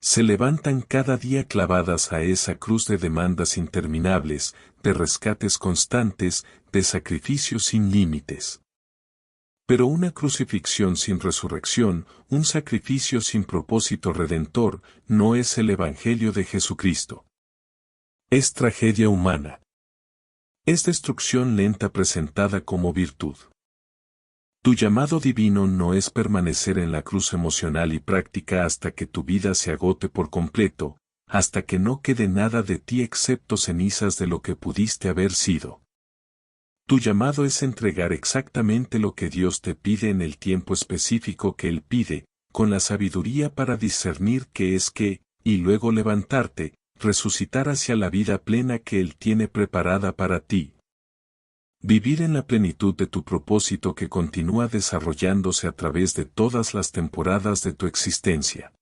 Se levantan cada día clavadas a esa cruz de demandas interminables, de rescates constantes, de sacrificios sin límites. Pero una crucifixión sin resurrección, un sacrificio sin propósito redentor, no es el Evangelio de Jesucristo. Es tragedia humana. Es destrucción lenta presentada como virtud. Tu llamado divino no es permanecer en la cruz emocional y práctica hasta que tu vida se agote por completo, hasta que no quede nada de ti excepto cenizas de lo que pudiste haber sido. Tu llamado es entregar exactamente lo que Dios te pide en el tiempo específico que Él pide, con la sabiduría para discernir qué es qué, y luego levantarte, resucitar hacia la vida plena que Él tiene preparada para ti. Vivir en la plenitud de tu propósito que continúa desarrollándose a través de todas las temporadas de tu existencia.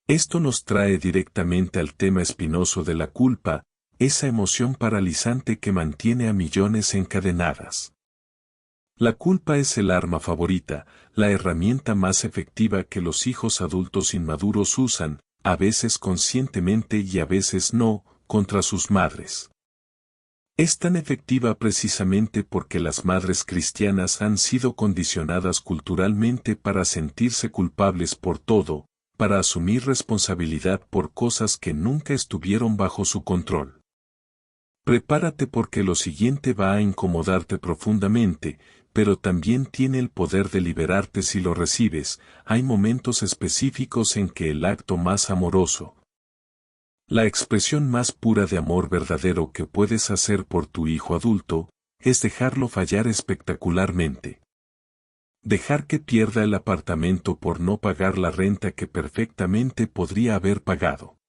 Esto nos trae directamente al tema espinoso de la culpa, esa emoción paralizante que mantiene a millones encadenadas. La culpa es el arma favorita, la herramienta más efectiva que los hijos adultos inmaduros usan, a veces conscientemente y a veces no, contra sus madres. Es tan efectiva precisamente porque las madres cristianas han sido condicionadas culturalmente para sentirse culpables por todo, para asumir responsabilidad por cosas que nunca estuvieron bajo su control. Prepárate porque lo siguiente va a incomodarte profundamente, pero también tiene el poder de liberarte si lo recibes. Hay momentos específicos en que el acto más amoroso, la expresión más pura de amor verdadero que puedes hacer por tu hijo adulto, es dejarlo fallar espectacularmente. Dejar que pierda el apartamento por no pagar la renta que perfectamente podría haber pagado.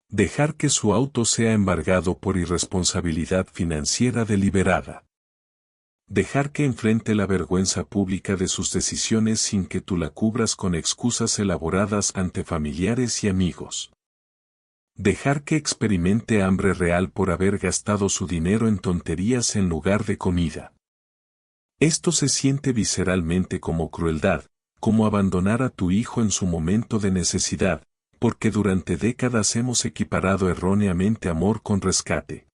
Dejar que su auto sea embargado por irresponsabilidad financiera deliberada. Dejar que enfrente la vergüenza pública de sus decisiones sin que tú la cubras con excusas elaboradas ante familiares y amigos. Dejar que experimente hambre real por haber gastado su dinero en tonterías en lugar de comida. Esto se siente visceralmente como crueldad, como abandonar a tu hijo en su momento de necesidad, porque durante décadas hemos equiparado erróneamente amor con rescate.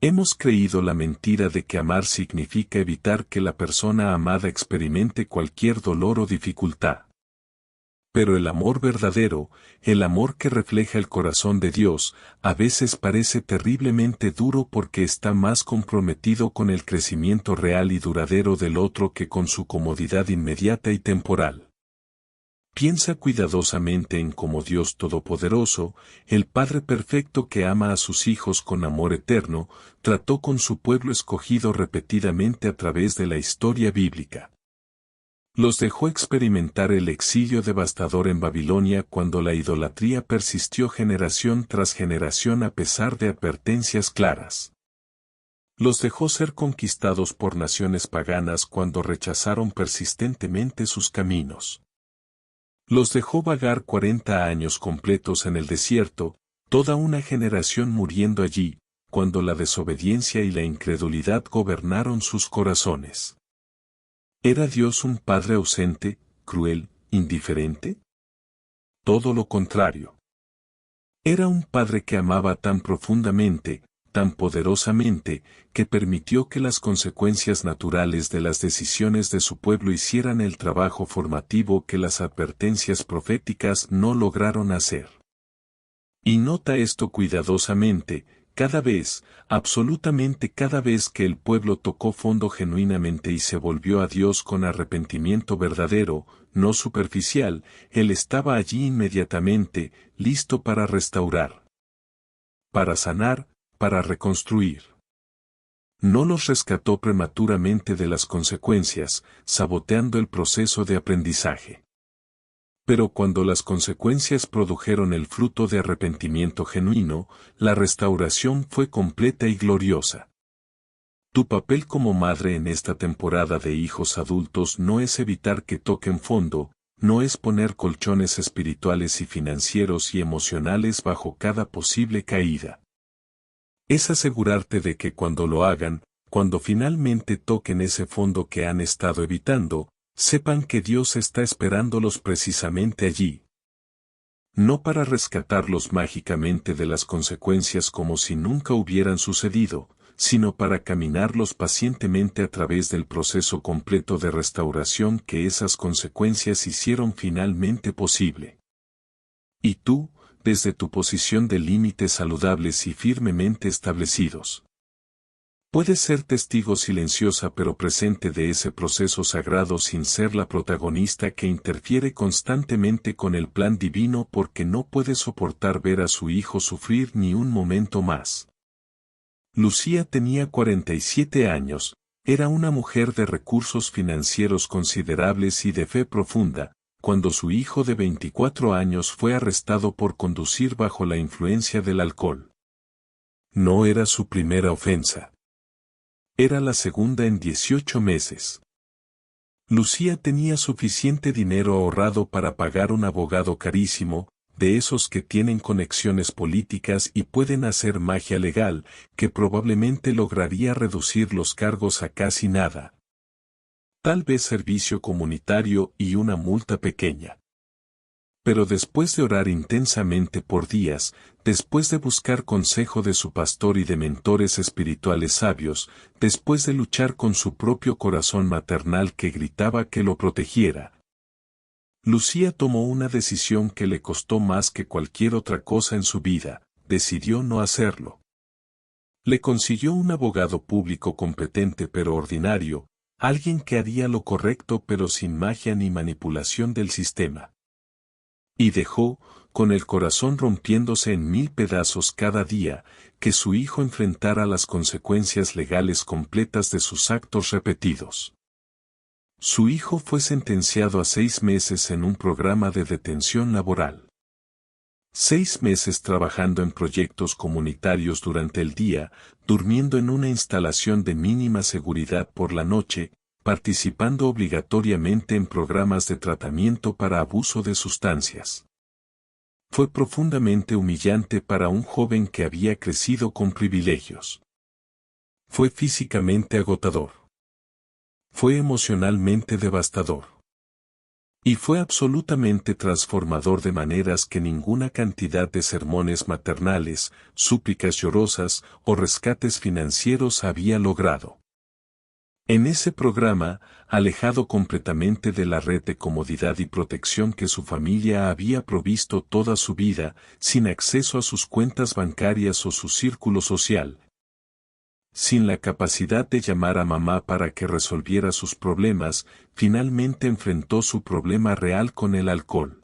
Hemos creído la mentira de que amar significa evitar que la persona amada experimente cualquier dolor o dificultad. Pero el amor verdadero, el amor que refleja el corazón de Dios, a veces parece terriblemente duro porque está más comprometido con el crecimiento real y duradero del otro que con su comodidad inmediata y temporal. Piensa cuidadosamente en cómo Dios Todopoderoso, el Padre Perfecto que ama a sus hijos con amor eterno, trató con su pueblo escogido repetidamente a través de la historia bíblica. Los dejó experimentar el exilio devastador en Babilonia cuando la idolatría persistió generación tras generación a pesar de advertencias claras. Los dejó ser conquistados por naciones paganas cuando rechazaron persistentemente sus caminos. Los dejó vagar 40 años completos en el desierto, toda una generación muriendo allí, cuando la desobediencia y la incredulidad gobernaron sus corazones. ¿Era Dios un padre ausente, cruel, indiferente? Todo lo contrario. Era un padre que amaba tan profundamente, tan poderosamente, que permitió que las consecuencias naturales de las decisiones de su pueblo hicieran el trabajo formativo que las advertencias proféticas no lograron hacer. Y nota esto cuidadosamente, cada vez, absolutamente cada vez que el pueblo tocó fondo genuinamente y se volvió a Dios con arrepentimiento verdadero, no superficial, Él estaba allí inmediatamente, listo para restaurar, para sanar, para reconstruir. No los rescató prematuramente de las consecuencias, saboteando el proceso de aprendizaje. Pero cuando las consecuencias produjeron el fruto de arrepentimiento genuino, la restauración fue completa y gloriosa. Tu papel como madre en esta temporada de hijos adultos no es evitar que toquen fondo, no es poner colchones espirituales y financieros y emocionales bajo cada posible caída. Es asegurarte de que cuando lo hagan, cuando finalmente toquen ese fondo que han estado evitando, sepan que Dios está esperándolos precisamente allí. No para rescatarlos mágicamente de las consecuencias como si nunca hubieran sucedido, sino para caminarlos pacientemente a través del proceso completo de restauración que esas consecuencias hicieron finalmente posible. Y tú, desde tu posición de límites saludables y firmemente establecidos, puedes ser testigo silenciosa pero presente de ese proceso sagrado sin ser la protagonista que interfiere constantemente con el plan divino porque no puede soportar ver a su hijo sufrir ni un momento más. Lucía tenía 47 años, era una mujer de recursos financieros considerables y de fe profunda, cuando su hijo de 24 años fue arrestado por conducir bajo la influencia del alcohol. No era su primera ofensa. Era la segunda en 18 meses. Lucía tenía suficiente dinero ahorrado para pagar un abogado carísimo, de esos que tienen conexiones políticas y pueden hacer magia legal, que probablemente lograría reducir los cargos a casi nada. Tal vez servicio comunitario y una multa pequeña. Pero después de orar intensamente por días, después de buscar consejo de su pastor y de mentores espirituales sabios, después de luchar con su propio corazón maternal que gritaba que lo protegiera, Lucía tomó una decisión que le costó más que cualquier otra cosa en su vida, decidió no hacerlo. Le consiguió un abogado público competente pero ordinario, alguien que haría lo correcto pero sin magia ni manipulación del sistema. Y dejó, con el corazón rompiéndose en 1000 pedazos cada día, que su hijo enfrentara las consecuencias legales completas de sus actos repetidos. Su hijo fue sentenciado a 6 meses en un programa de detención laboral. 6 meses trabajando en proyectos comunitarios durante el día, durmiendo en una instalación de mínima seguridad por la noche, participando obligatoriamente en programas de tratamiento para abuso de sustancias. Fue profundamente humillante para un joven que había crecido con privilegios. Fue físicamente agotador. Fue emocionalmente devastador. Y fue absolutamente transformador de maneras que ninguna cantidad de sermones maternales, súplicas llorosas o rescates financieros había logrado. En ese programa, alejado completamente de la red de comodidad y protección que su familia había provisto toda su vida, sin acceso a sus cuentas bancarias o su círculo social, sin la capacidad de llamar a mamá para que resolviera sus problemas, finalmente enfrentó su problema real con el alcohol.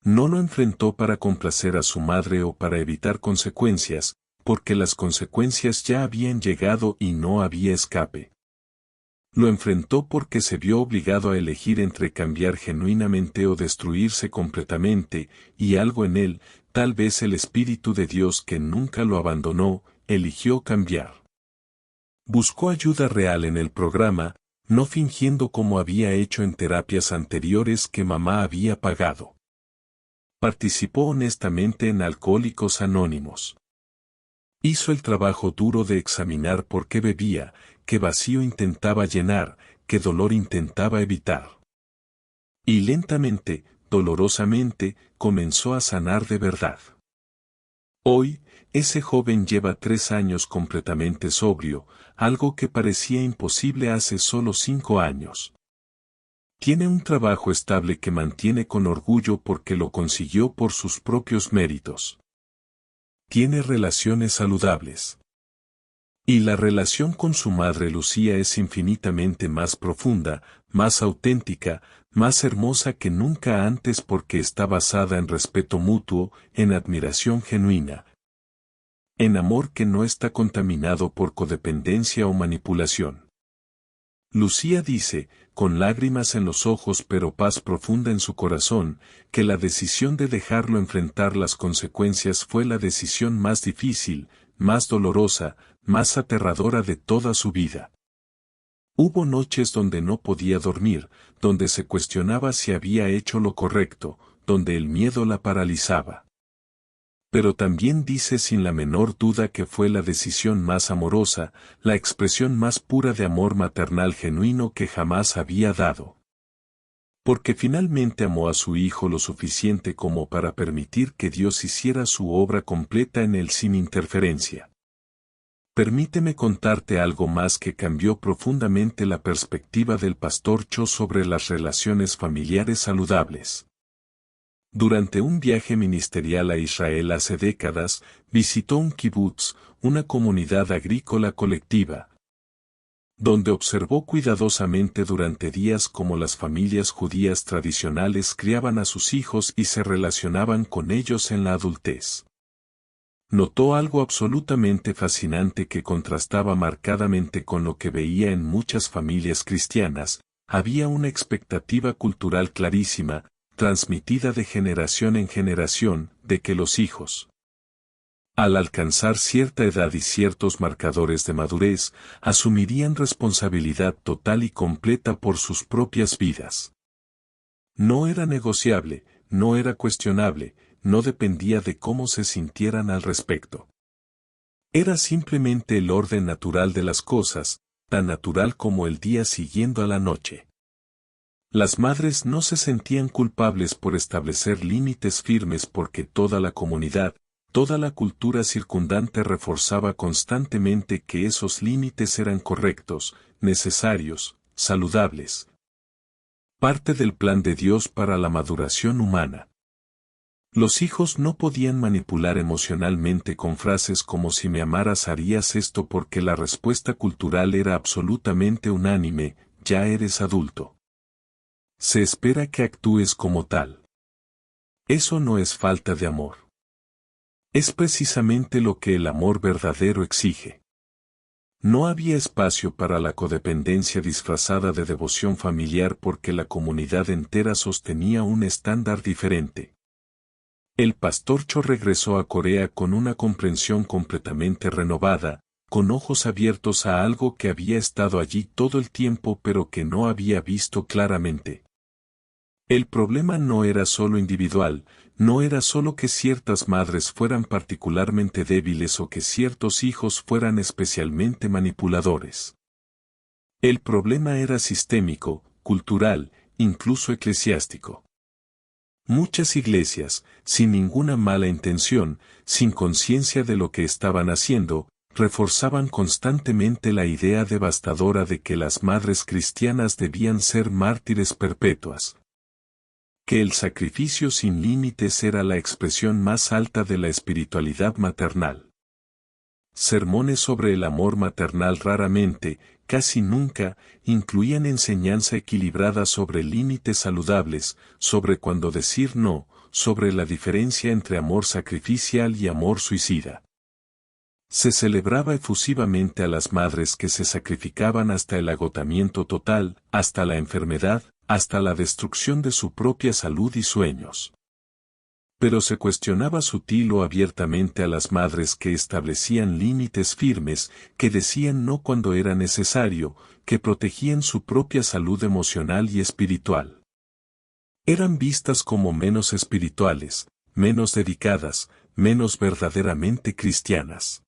No lo enfrentó para complacer a su madre o para evitar consecuencias, porque las consecuencias ya habían llegado y no había escape. Lo enfrentó porque se vio obligado a elegir entre cambiar genuinamente o destruirse completamente, y algo en él, tal vez el Espíritu de Dios que nunca lo abandonó, eligió cambiar. Buscó ayuda real en el programa, no fingiendo como había hecho en terapias anteriores que mamá había pagado. Participó honestamente en Alcohólicos Anónimos. Hizo el trabajo duro de examinar por qué bebía, qué vacío intentaba llenar, qué dolor intentaba evitar. Y lentamente, dolorosamente, comenzó a sanar de verdad. Hoy, ese joven lleva 3 años completamente sobrio, algo que parecía imposible hace solo 5 años. Tiene un trabajo estable que mantiene con orgullo porque lo consiguió por sus propios méritos. Tiene relaciones saludables. Y la relación con su madre Lucía es infinitamente más profunda, más auténtica, más hermosa que nunca antes porque está basada en respeto mutuo, en admiración genuina, en amor que no está contaminado por codependencia o manipulación. Lucía dice, con lágrimas en los ojos pero paz profunda en su corazón, que la decisión de dejarlo enfrentar las consecuencias fue la decisión más difícil, más dolorosa, más aterradora de toda su vida. Hubo noches donde no podía dormir, donde se cuestionaba si había hecho lo correcto, donde el miedo la paralizaba. Pero también dice sin la menor duda que fue la decisión más amorosa, la expresión más pura de amor maternal genuino que jamás había dado. Porque finalmente amó a su hijo lo suficiente como para permitir que Dios hiciera su obra completa en él sin interferencia. Permíteme contarte algo más que cambió profundamente la perspectiva del pastor Cho sobre las relaciones familiares saludables. Durante un viaje ministerial a Israel hace décadas, visitó un kibutz, una comunidad agrícola colectiva, donde observó cuidadosamente durante días cómo las familias judías tradicionales criaban a sus hijos y se relacionaban con ellos en la adultez. Notó algo absolutamente fascinante que contrastaba marcadamente con lo que veía en muchas familias cristianas. Había una expectativa cultural clarísima, transmitida de generación en generación, de que los hijos, al alcanzar cierta edad y ciertos marcadores de madurez, asumirían responsabilidad total y completa por sus propias vidas. No era negociable, no era cuestionable, no dependía de cómo se sintieran al respecto. Era simplemente el orden natural de las cosas, tan natural como el día siguiendo a la noche. Las madres no se sentían culpables por establecer límites firmes porque toda la comunidad, toda la cultura circundante reforzaba constantemente que esos límites eran correctos, necesarios, saludables. Parte del plan de Dios para la maduración humana. Los hijos no podían manipular emocionalmente con frases como si me amaras harías esto porque la respuesta cultural era absolutamente unánime, ya eres adulto. Se espera que actúes como tal. Eso no es falta de amor. Es precisamente lo que el amor verdadero exige. No había espacio para la codependencia disfrazada de devoción familiar porque la comunidad entera sostenía un estándar diferente. El pastor Cho regresó a Corea con una comprensión completamente renovada, con ojos abiertos a algo que había estado allí todo el tiempo pero que no había visto claramente. El problema no era solo individual, no era solo que ciertas madres fueran particularmente débiles o que ciertos hijos fueran especialmente manipuladores. El problema era sistémico, cultural, incluso eclesiástico. Muchas iglesias, sin ninguna mala intención, sin conciencia de lo que estaban haciendo, reforzaban constantemente la idea devastadora de que las madres cristianas debían ser mártires perpetuas. Que el sacrificio sin límites era la expresión más alta de la espiritualidad maternal. Sermones sobre el amor maternal raramente, casi nunca, incluían enseñanza equilibrada sobre límites saludables, sobre cuándo decir no, sobre la diferencia entre amor sacrificial y amor suicida. Se celebraba efusivamente a las madres que se sacrificaban hasta el agotamiento total, hasta la enfermedad, hasta la destrucción de su propia salud y sueños. Pero se cuestionaba sutil o abiertamente a las madres que establecían límites firmes, que decían no cuando era necesario, que protegían su propia salud emocional y espiritual. Eran vistas como menos espirituales, menos dedicadas, menos verdaderamente cristianas.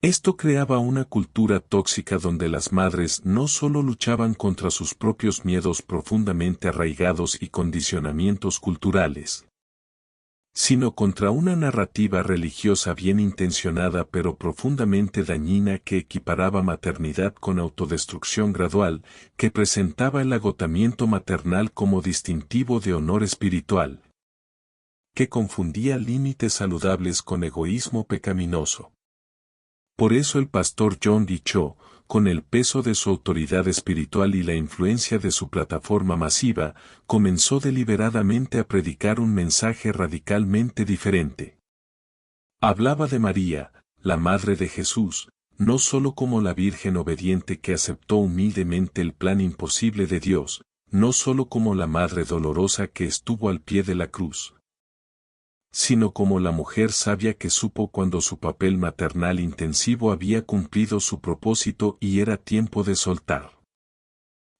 Esto creaba una cultura tóxica donde las madres no solo luchaban contra sus propios miedos profundamente arraigados y condicionamientos culturales, sino contra una narrativa religiosa bien intencionada pero profundamente dañina que equiparaba maternidad con autodestrucción gradual, que presentaba el agotamiento maternal como distintivo de honor espiritual, que confundía límites saludables con egoísmo pecaminoso. Por eso el pastor John D. Cho, con el peso de su autoridad espiritual y la influencia de su plataforma masiva, comenzó deliberadamente a predicar un mensaje radicalmente diferente. Hablaba de María, la Madre de Jesús, no solo como la Virgen obediente que aceptó humildemente el plan imposible de Dios, no solo como la Madre dolorosa que estuvo al pie de la cruz, sino como la mujer sabia que supo cuando su papel maternal intensivo había cumplido su propósito y era tiempo de soltar.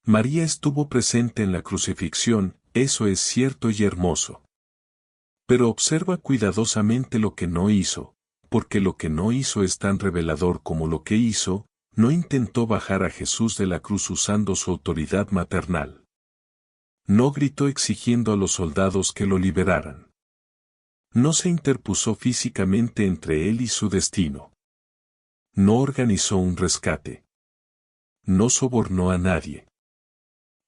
María estuvo presente en la crucifixión, eso es cierto y hermoso. Pero observa cuidadosamente lo que no hizo, porque lo que no hizo es tan revelador como lo que hizo, no intentó bajar a Jesús de la cruz usando su autoridad maternal. No gritó exigiendo a los soldados que lo liberaran. No se interpuso físicamente entre él y su destino. No organizó un rescate. No sobornó a nadie.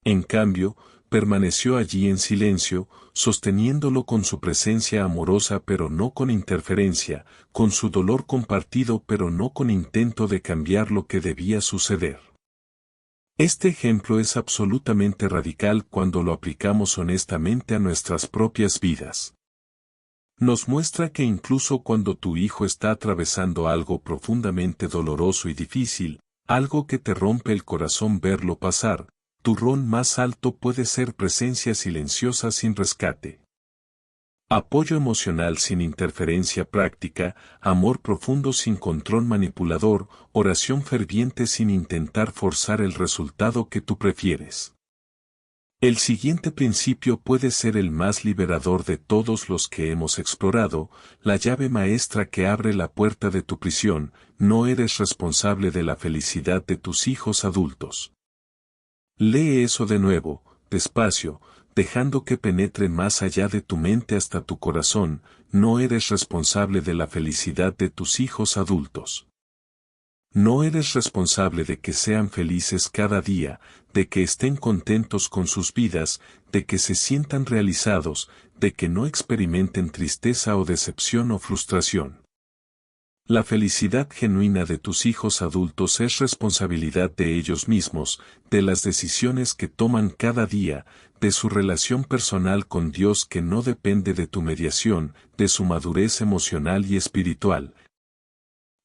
En cambio, permaneció allí en silencio, sosteniéndolo con su presencia amorosa pero no con interferencia, con su dolor compartido pero no con intento de cambiar lo que debía suceder. Este ejemplo es absolutamente radical cuando lo aplicamos honestamente a nuestras propias vidas. Nos muestra que incluso cuando tu hijo está atravesando algo profundamente doloroso y difícil, algo que te rompe el corazón verlo pasar, tu rol más alto puede ser presencia silenciosa sin rescate. Apoyo emocional sin interferencia práctica, amor profundo sin control manipulador, oración ferviente sin intentar forzar el resultado que tú prefieres. El siguiente principio puede ser el más liberador de todos los que hemos explorado, la llave maestra que abre la puerta de tu prisión: no eres responsable de la felicidad de tus hijos adultos. Lee eso de nuevo, despacio, dejando que penetre más allá de tu mente hasta tu corazón: no eres responsable de la felicidad de tus hijos adultos. No eres responsable de que sean felices cada día, de que estén contentos con sus vidas, de que se sientan realizados, de que no experimenten tristeza o decepción o frustración. La felicidad genuina de tus hijos adultos es responsabilidad de ellos mismos, de las decisiones que toman cada día, de su relación personal con Dios que no depende de tu mediación, de su madurez emocional y espiritual.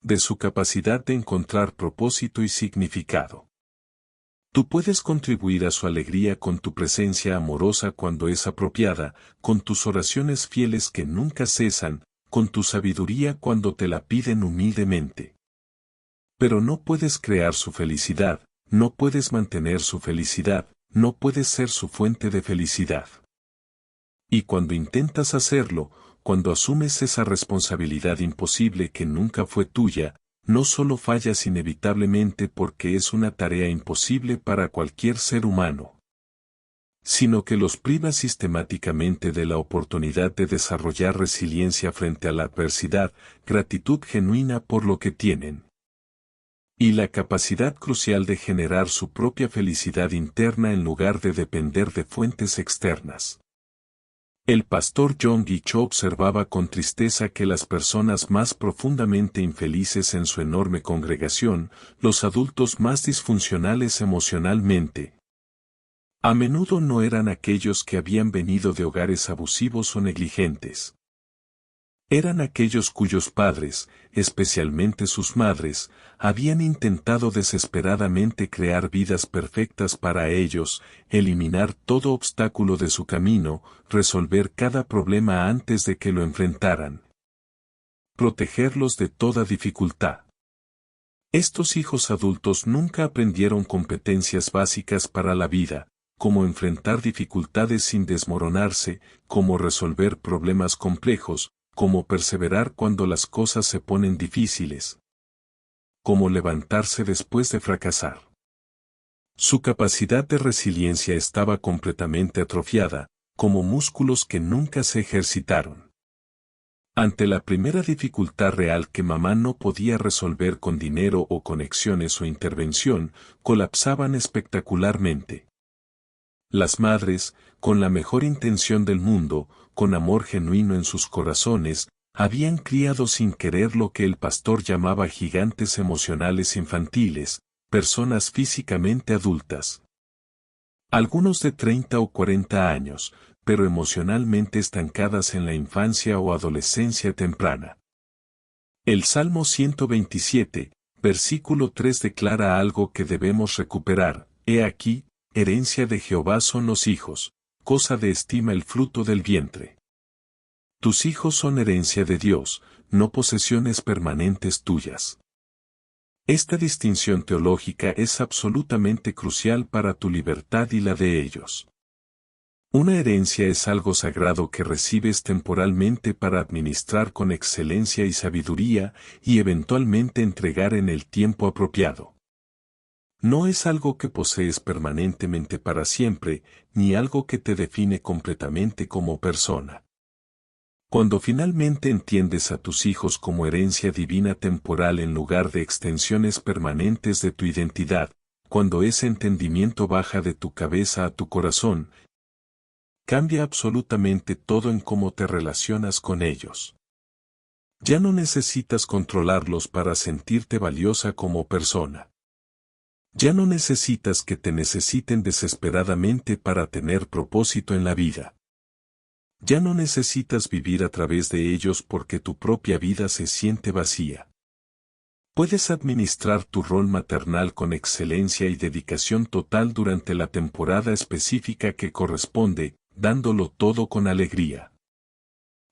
de su capacidad de encontrar propósito y significado. Tú puedes contribuir a su alegría con tu presencia amorosa cuando es apropiada, con tus oraciones fieles que nunca cesan, con tu sabiduría cuando te la piden humildemente. Pero no puedes crear su felicidad, no puedes mantener su felicidad, no puedes ser su fuente de felicidad. Y cuando intentas hacerlo, cuando asumes esa responsabilidad imposible que nunca fue tuya, no solo fallas inevitablemente porque es una tarea imposible para cualquier ser humano, sino que los privas sistemáticamente de la oportunidad de desarrollar resiliencia frente a la adversidad, gratitud genuina por lo que tienen, y la capacidad crucial de generar su propia felicidad interna en lugar de depender de fuentes externas. El pastor John G. Cho observaba con tristeza que las personas más profundamente infelices en su enorme congregación, los adultos más disfuncionales emocionalmente, a menudo no eran aquellos que habían venido de hogares abusivos o negligentes. Eran aquellos cuyos padres, especialmente sus madres, habían intentado desesperadamente crear vidas perfectas para ellos, eliminar todo obstáculo de su camino, resolver cada problema antes de que lo enfrentaran, protegerlos de toda dificultad. Estos hijos adultos nunca aprendieron competencias básicas para la vida, como enfrentar dificultades sin desmoronarse, como resolver problemas complejos, como perseverar cuando las cosas se ponen difíciles, como levantarse después de fracasar. Su capacidad de resiliencia estaba completamente atrofiada, como músculos que nunca se ejercitaron. Ante la primera dificultad real que mamá no podía resolver con dinero o conexiones o intervención, colapsaban espectacularmente. Las madres, con la mejor intención del mundo, con amor genuino en sus corazones, habían criado sin querer lo que el pastor llamaba gigantes emocionales infantiles, personas físicamente adultas. Algunos de 30 o 40 años, pero emocionalmente estancadas en la infancia o adolescencia temprana. El Salmo 127, versículo 3 declara algo que debemos recuperar: he aquí, herencia de Jehová son los hijos, cosa de estima el fruto del vientre. Tus hijos son herencia de Dios, no posesiones permanentes tuyas. Esta distinción teológica es absolutamente crucial para tu libertad y la de ellos. Una herencia es algo sagrado que recibes temporalmente para administrar con excelencia y sabiduría y eventualmente entregar en el tiempo apropiado. No es algo que posees permanentemente para siempre, ni algo que te define completamente como persona. Cuando finalmente entiendes a tus hijos como herencia divina temporal en lugar de extensiones permanentes de tu identidad, cuando ese entendimiento baja de tu cabeza a tu corazón, cambia absolutamente todo en cómo te relacionas con ellos. Ya no necesitas controlarlos para sentirte valiosa como persona. Ya no necesitas que te necesiten desesperadamente para tener propósito en la vida. Ya no necesitas vivir a través de ellos porque tu propia vida se siente vacía. Puedes administrar tu rol maternal con excelencia y dedicación total durante la temporada específica que corresponde, dándolo todo con alegría.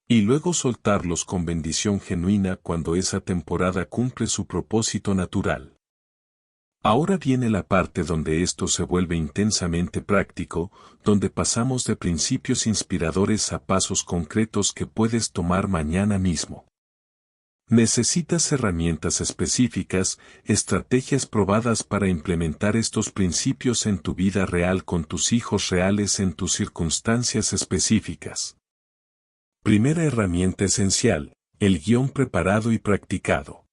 Y luego soltarlos con bendición genuina cuando esa temporada cumple su propósito natural. Ahora viene la parte donde esto se vuelve intensamente práctico, donde pasamos de principios inspiradores a pasos concretos que puedes tomar mañana mismo. Necesitas herramientas específicas, estrategias probadas para implementar estos principios en tu vida real con tus hijos reales en tus circunstancias específicas. Primera herramienta esencial, el guión preparado y practicado.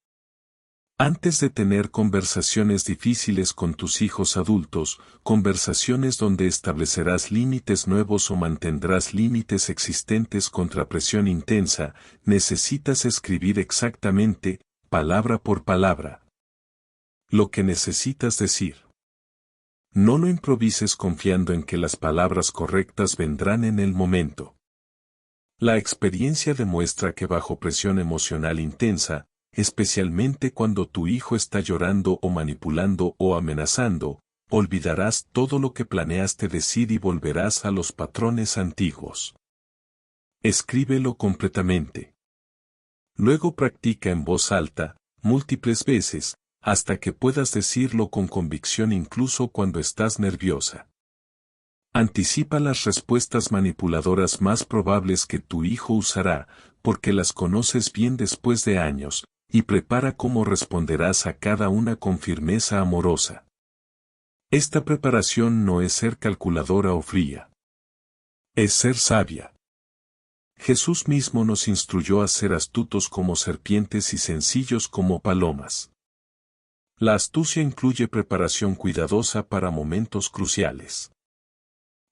Antes de tener conversaciones difíciles con tus hijos adultos, conversaciones donde establecerás límites nuevos o mantendrás límites existentes contra presión intensa, necesitas escribir exactamente, palabra por palabra, lo que necesitas decir. No lo improvises confiando en que las palabras correctas vendrán en el momento. La experiencia demuestra que bajo presión emocional intensa, especialmente cuando tu hijo está llorando o manipulando o amenazando, olvidarás todo lo que planeaste decir y volverás a los patrones antiguos. Escríbelo completamente. Luego practica en voz alta, múltiples veces, hasta que puedas decirlo con convicción incluso cuando estás nerviosa. Anticipa las respuestas manipuladoras más probables que tu hijo usará, porque las conoces bien después de años, y prepara cómo responderás a cada una con firmeza amorosa. Esta preparación no es ser calculadora o fría. Es ser sabia. Jesús mismo nos instruyó a ser astutos como serpientes y sencillos como palomas. La astucia incluye preparación cuidadosa para momentos cruciales.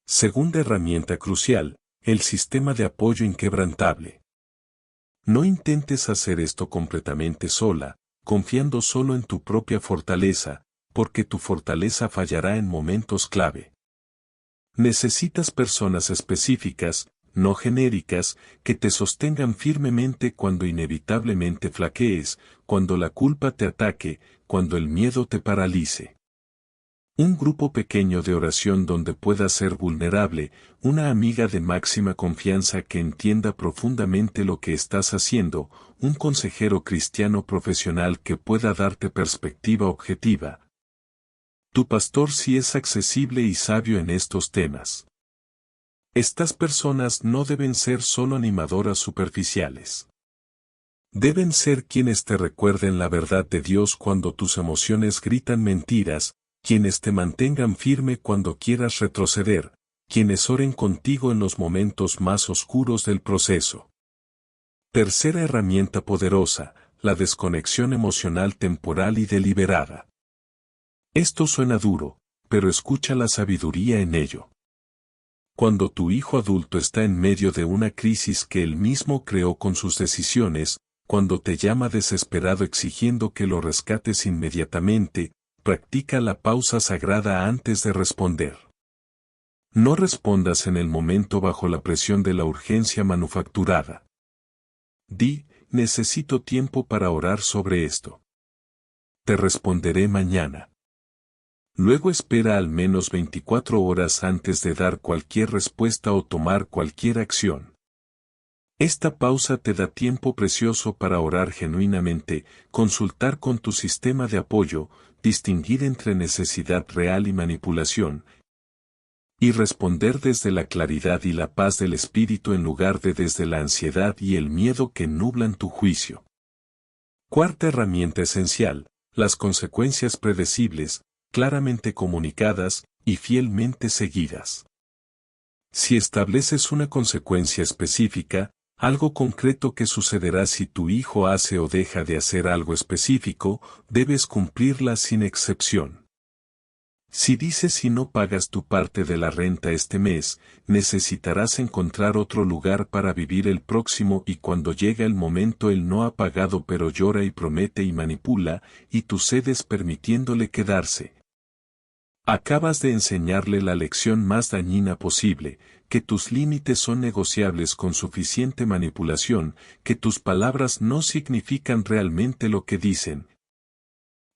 Segunda herramienta crucial, el sistema de apoyo inquebrantable. No intentes hacer esto completamente sola, confiando solo en tu propia fortaleza, porque tu fortaleza fallará en momentos clave. Necesitas personas específicas, no genéricas, que te sostengan firmemente cuando inevitablemente flaquees, cuando la culpa te ataque, cuando el miedo te paralice. Un grupo pequeño de oración donde puedas ser vulnerable, una amiga de máxima confianza que entienda profundamente lo que estás haciendo, un consejero cristiano profesional que pueda darte perspectiva objetiva. Tu pastor sí es accesible y sabio en estos temas. Estas personas no deben ser solo animadoras superficiales. Deben ser quienes te recuerden la verdad de Dios cuando tus emociones gritan mentiras, quienes te mantengan firme cuando quieras retroceder, quienes oren contigo en los momentos más oscuros del proceso. Tercera herramienta poderosa, la desconexión emocional temporal y deliberada. Esto suena duro, pero escucha la sabiduría en ello. Cuando tu hijo adulto está en medio de una crisis que él mismo creó con sus decisiones, cuando te llama desesperado exigiendo que lo rescates inmediatamente, practica la pausa sagrada antes de responder. No respondas en el momento bajo la presión de la urgencia manufacturada. Di, necesito tiempo para orar sobre esto. Te responderé mañana. Luego espera al menos 24 horas antes de dar cualquier respuesta o tomar cualquier acción. Esta pausa te da tiempo precioso para orar genuinamente, consultar con tu sistema de apoyo, distinguir entre necesidad real y manipulación, y responder desde la claridad y la paz del espíritu en lugar de desde la ansiedad y el miedo que nublan tu juicio. Cuarta herramienta esencial, las consecuencias predecibles, claramente comunicadas y fielmente seguidas. Si estableces una consecuencia específica, algo concreto que sucederá si tu hijo hace o deja de hacer algo específico, debes cumplirla sin excepción. Si dices si no pagas tu parte de la renta este mes, necesitarás encontrar otro lugar para vivir el próximo y cuando llega el momento él no ha pagado pero llora y promete y manipula, y tú cedes permitiéndole quedarse. Acabas de enseñarle la lección más dañina posible, que tus límites son negociables con suficiente manipulación, que tus palabras no significan realmente lo que dicen,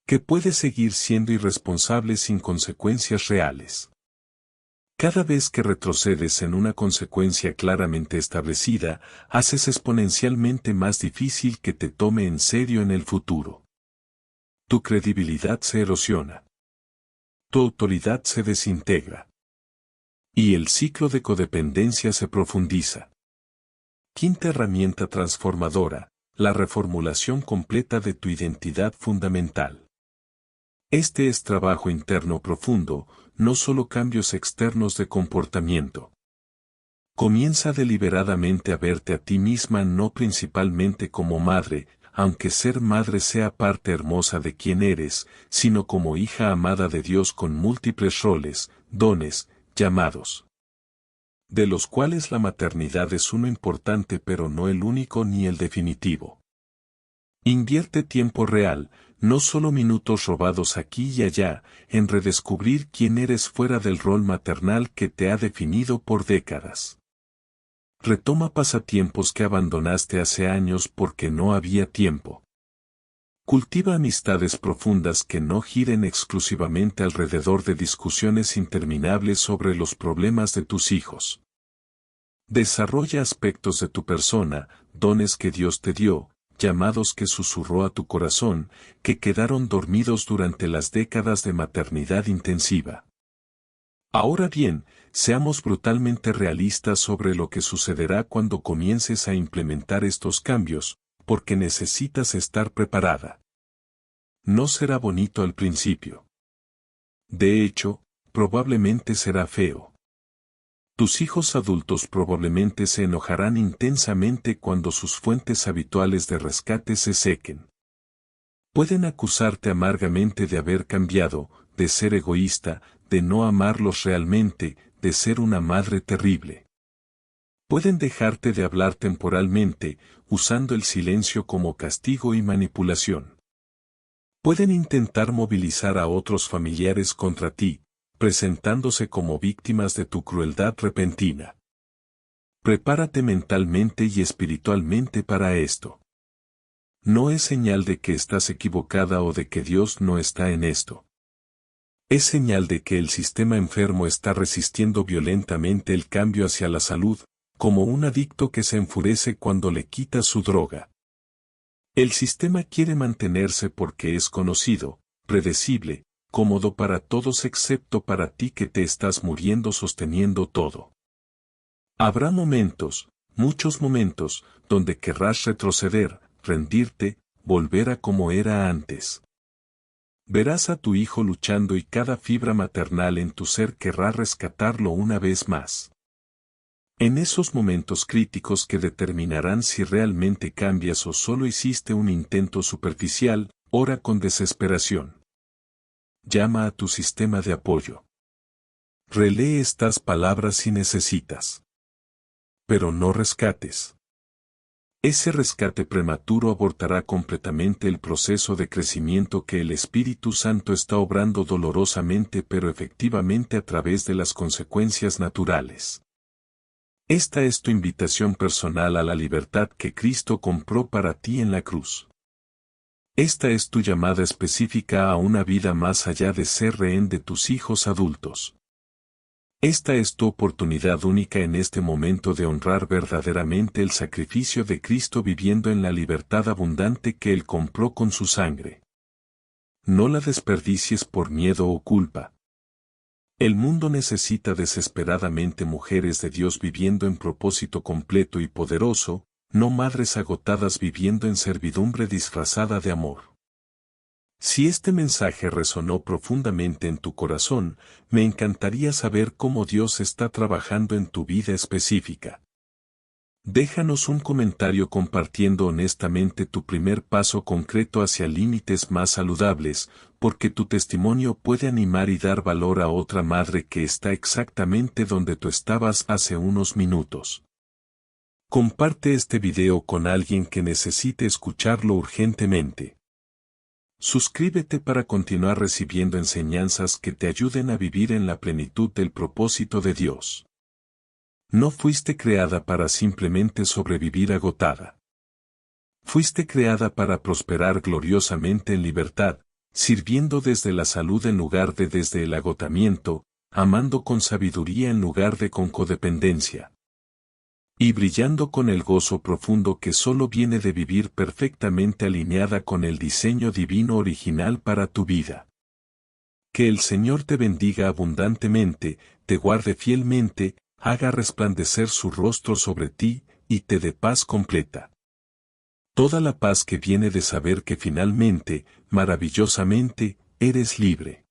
que puedes seguir siendo irresponsable sin consecuencias reales. Cada vez que retrocedes en una consecuencia claramente establecida, haces exponencialmente más difícil que te tome en serio en el futuro. Tu credibilidad se erosiona. Tu autoridad se desintegra. Y el ciclo de codependencia se profundiza. Quinta herramienta transformadora, la reformulación completa de tu identidad fundamental. Este es trabajo interno profundo, no solo cambios externos de comportamiento. Comienza deliberadamente a verte a ti misma no principalmente como madre, aunque ser madre sea parte hermosa de quien eres, sino como hija amada de Dios con múltiples roles, dones, llamados, de los cuales la maternidad es uno importante pero no el único ni el definitivo. Invierte tiempo real, no solo minutos robados aquí y allá, en redescubrir quién eres fuera del rol maternal que te ha definido por décadas. Retoma pasatiempos que abandonaste hace años porque no había tiempo. Cultiva amistades profundas que no giren exclusivamente alrededor de discusiones interminables sobre los problemas de tus hijos. Desarrolla aspectos de tu persona, dones que Dios te dio, llamados que susurró a tu corazón, que quedaron dormidos durante las décadas de maternidad intensiva. Ahora bien, seamos brutalmente realistas sobre lo que sucederá cuando comiences a implementar estos cambios, porque necesitas estar preparada. No será bonito al principio. De hecho, probablemente será feo. Tus hijos adultos probablemente se enojarán intensamente cuando sus fuentes habituales de rescate se sequen. Pueden acusarte amargamente de haber cambiado, de ser egoísta, de no amarlos realmente, de ser una madre terrible. Pueden dejarte de hablar temporalmente, usando el silencio como castigo y manipulación. Pueden intentar movilizar a otros familiares contra ti, presentándose como víctimas de tu crueldad repentina. Prepárate mentalmente y espiritualmente para esto. No es señal de que estás equivocada o de que Dios no está en esto. Es señal de que el sistema enfermo está resistiendo violentamente el cambio hacia la salud, como un adicto que se enfurece cuando le quita su droga. El sistema quiere mantenerse porque es conocido, predecible, cómodo para todos excepto para ti que te estás muriendo sosteniendo todo. Habrá momentos, muchos momentos, donde querrás retroceder, rendirte, volver a como era antes. Verás a tu hijo luchando y cada fibra maternal en tu ser querrá rescatarlo una vez más. En esos momentos críticos que determinarán si realmente cambias o solo hiciste un intento superficial, ora con desesperación. Llama a tu sistema de apoyo. Relee estas palabras si necesitas. Pero no rescates. Ese rescate prematuro abortará completamente el proceso de crecimiento que el Espíritu Santo está obrando dolorosamente pero efectivamente a través de las consecuencias naturales. Esta es tu invitación personal a la libertad que Cristo compró para ti en la cruz. Esta es tu llamada específica a una vida más allá de ser rehén de tus hijos adultos. Esta es tu oportunidad única en este momento de honrar verdaderamente el sacrificio de Cristo viviendo en la libertad abundante que Él compró con su sangre. No la desperdicies por miedo o culpa. El mundo necesita desesperadamente mujeres de Dios viviendo en propósito completo y poderoso, no madres agotadas viviendo en servidumbre disfrazada de amor. Si este mensaje resonó profundamente en tu corazón, me encantaría saber cómo Dios está trabajando en tu vida específica. Déjanos un comentario compartiendo honestamente tu primer paso concreto hacia límites más saludables, porque tu testimonio puede animar y dar valor a otra madre que está exactamente donde tú estabas hace unos minutos. Comparte este video con alguien que necesite escucharlo urgentemente. Suscríbete para continuar recibiendo enseñanzas que te ayuden a vivir en la plenitud del propósito de Dios. No fuiste creada para simplemente sobrevivir agotada. Fuiste creada para prosperar gloriosamente en libertad, sirviendo desde la salud en lugar de desde el agotamiento, amando con sabiduría en lugar de con codependencia. Y brillando con el gozo profundo que solo viene de vivir perfectamente alineada con el diseño divino original para tu vida. Que el Señor te bendiga abundantemente, te guarde fielmente, haga resplandecer su rostro sobre ti, y te dé paz completa. Toda la paz que viene de saber que finalmente, maravillosamente, eres libre.